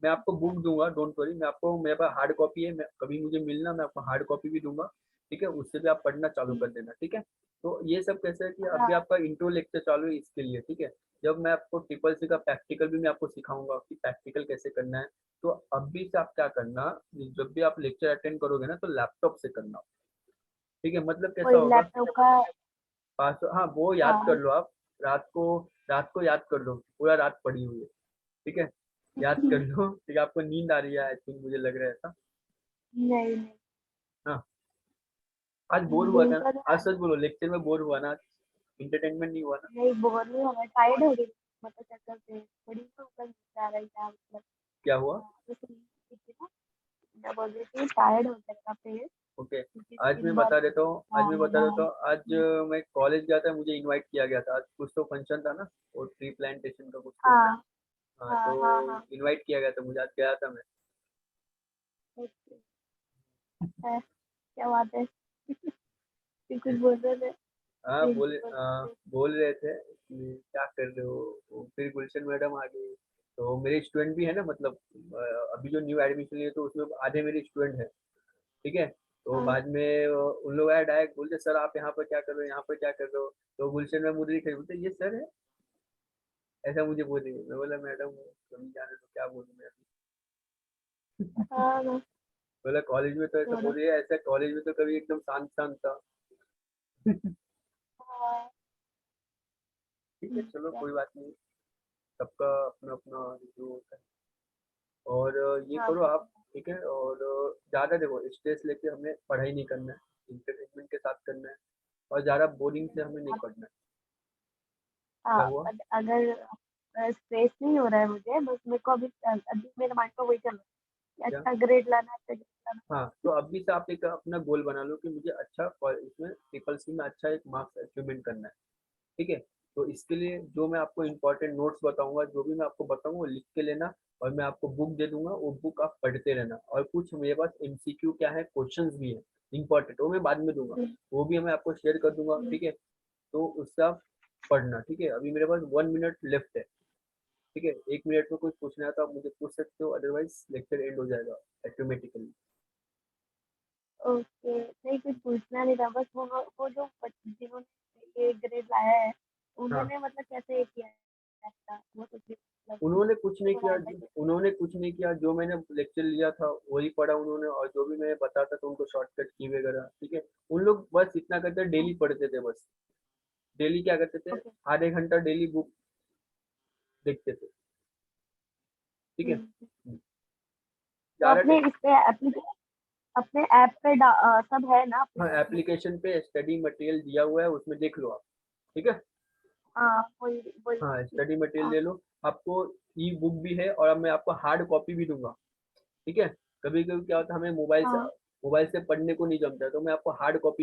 मैं आपको बुक दूंगा, डोंट वरी, मैं आपको, मेरे पास हार्ड कॉपी है, मैं कभी मुझे मिलना, मैं आपको हार्ड कॉपी भी दूंगा, ठीक है। उससे भी आप पढ़ना चालू कर देना, ठीक है। तो ये सब कैसे है कि अभी हाँ आपका इंट्रो लेक्चर चालू है इसके लिए, ठीक है। जब मैं आपको ट्रिपल सी का प्रैक्टिकल भी मैं आपको सिखाऊंगा कि प्रैक्टिकल कैसे करना है। तो अभी से आप क्या करना, जब भी आप लेक्चर अटेंड करोगे ना तो लैपटॉप से करना, ठीक है। मतलब कैसा कोई होगा, लैपटॉप का? पास, हाँ वो याद कर हाँ लो आप, रात को, रात को याद कर लो, पूरा रात पड़ी हुई है, ठीक है। याद कर लो, ठीक है। आपको नींद आ रही है आई थिंक, मुझे लग रहा है ऐसा। नहीं नहीं, हाँ, आज बोर हुआ दिन था, का आज सच बोलो, लेक्चर में बोर हुआ ना, इंटरटेनमेंट नहीं हुआ ना। नहीं, बोर नहीं हो रहा, टायर्ड हो गई, मतलब चक्कर से बड़ी तो ऊपर जा रही था मतलब। क्या हुआ। जैसे नींद थी ना, मैं बोल रही थी टायर्ड हो सकता पे, ओके, क्योंकि आज मैं दिन भर। बता देता हूँ, आज हाँ मैं बता देता हाँ हूँ, आज मैं कॉलेज गया था, मुझे इनवाइट किया गया था, आज कुछ तो फंक्शन था ना, वो ट्री प्लांटेशन का कुछ तो था। हाँ हाँ, हाँ तो हाँ हाँ। इनवाइट किया गया था मुझे, आज गया था मैं। ओके, है, क्या बात है? फिर कुछ बोल रहे थे? हाँ, प्रिंसिपल? बोल रहे थे कि क्या कर रहे हो। फिर गुलशन मैडम आ गई, तो मेरे स्टूडेंट भी है ना, मतलब अभी जो न्यू एडमिशन लिए तो उसमें आधे मेरे स्टूडेंट हैं, ठीक है। तो हाँ बाद में उन लोग आए डायरेक्ट बोलते, सर आप यहाँ पर क्या कर रहे हो, यहाँ पर क्या कर रहे हो। तो गुलशन मैम मुझे खड़े बोलते, ये सर है, ऐसा मुझे बोले। मैं बोला मैडम कभी जाने तो क्या बोलूँ मैं अभी। हाँ हाँ, बोला कॉलेज में तो ऐसा छोड़ो। बोलिए, ऐसा कॉलेज में तो कभी एकदम शांत शांत था। हाँ, ठीक है, चलो क्या? कोई बात नहीं, सबका अपना अपना जो होता है। और ये हाँ करो आप, ठीक है। और ज़्यादा देखो, स्ट्रेस लेके हमें पढ़ाई नहीं करना है, इंटरटेनमेंट के साथ करना है, और ज़्यादा बोरिंग से हमें नहीं पढ़ना है। क्या हाँ, हुआ। but अगर स्ट्रेस नहीं हो रहा है मुझे, बस मेरे को अभी अभी मेरे माइंड में वही चल रहा है कि क्या। अच्छा ग्रेड लाना, अच्छा ग्रेड लाना। हाँ, तो अभी से आप एक अपना गोल बना लो कि मुझे अच्छा इसमें ट्रिपल सी में अच्छा एक मार्क्स अचीवमेंट करना है, ठीक है। तो इसके लिए जो मैं आपको इंपॉर्टेंट नोट्स बताऊंगा, जो भी मैं आपको बताऊंगा वो लिख के लेना, और मैं आपको बुक दे दूंगा, वो बुक आप पढ़ते रहना। और कुछ मेरे पास MCQ क्या है, क्वेश्चंस भी है इंपॉर्टेंट, वो मैं बाद में दूंगा, हम्म, वो भी मैं आपको शेयर कर दूंगा, हम्म, ठीक है। तो उससे आप पढ़ना, ठीक है। अभी मेरे पास 1 मिनट लेफ्ट है, ठीक है। 1 मिनट में कुछ पूछना है तो आप मुझे पूछ सकते हो, अदरवाइज लेक्चर एंड हो जाएगा ऑटोमेटिकली। ओके, नहीं कुछ पूछना नहीं था, बस वो जो जिन्होंने ये ग्रेड लाया है, हाँ, उन्होंने मतलब कैसे ये किया है, ऐसा वो तो मतलब उन्होंने कुछ नहीं किया, पढ़ाते थे। उन्होंने कुछ नहीं किया, जो मैंने लेक्चर लिया था वही पढ़ा उन्होंने, और जो भी मैं बताता था उनको शॉर्टकट की वगैरह, ठीक है। उन लोग बस इतना करते, डेली पढ़ते थे, बस डेली क्या करते थे, ओके। आधे घंटा डेली बुक देखते थे, ठीक है। तो ज्यादा अपने इस पे अपने ऐप पे सब है ना हाँ, एप्लीकेशन में? एप्लीकेशन पे स्टडी मटेरियल दिया हुआ है, उसमें देख लो आप, ठीक है। हाँ वही वही हाँ, स्टडी मटेरियल हाँ। ले लो। आपको ई बुक भी है, और अब मैं आपको हार्ड कॉपी भी दूंगा, ठीक है। कभी कभी क्या होता है, हमें हाँ मोबाइल से पढ़ने को नहीं जमता है, तो मैं आपको हार्ड कॉपी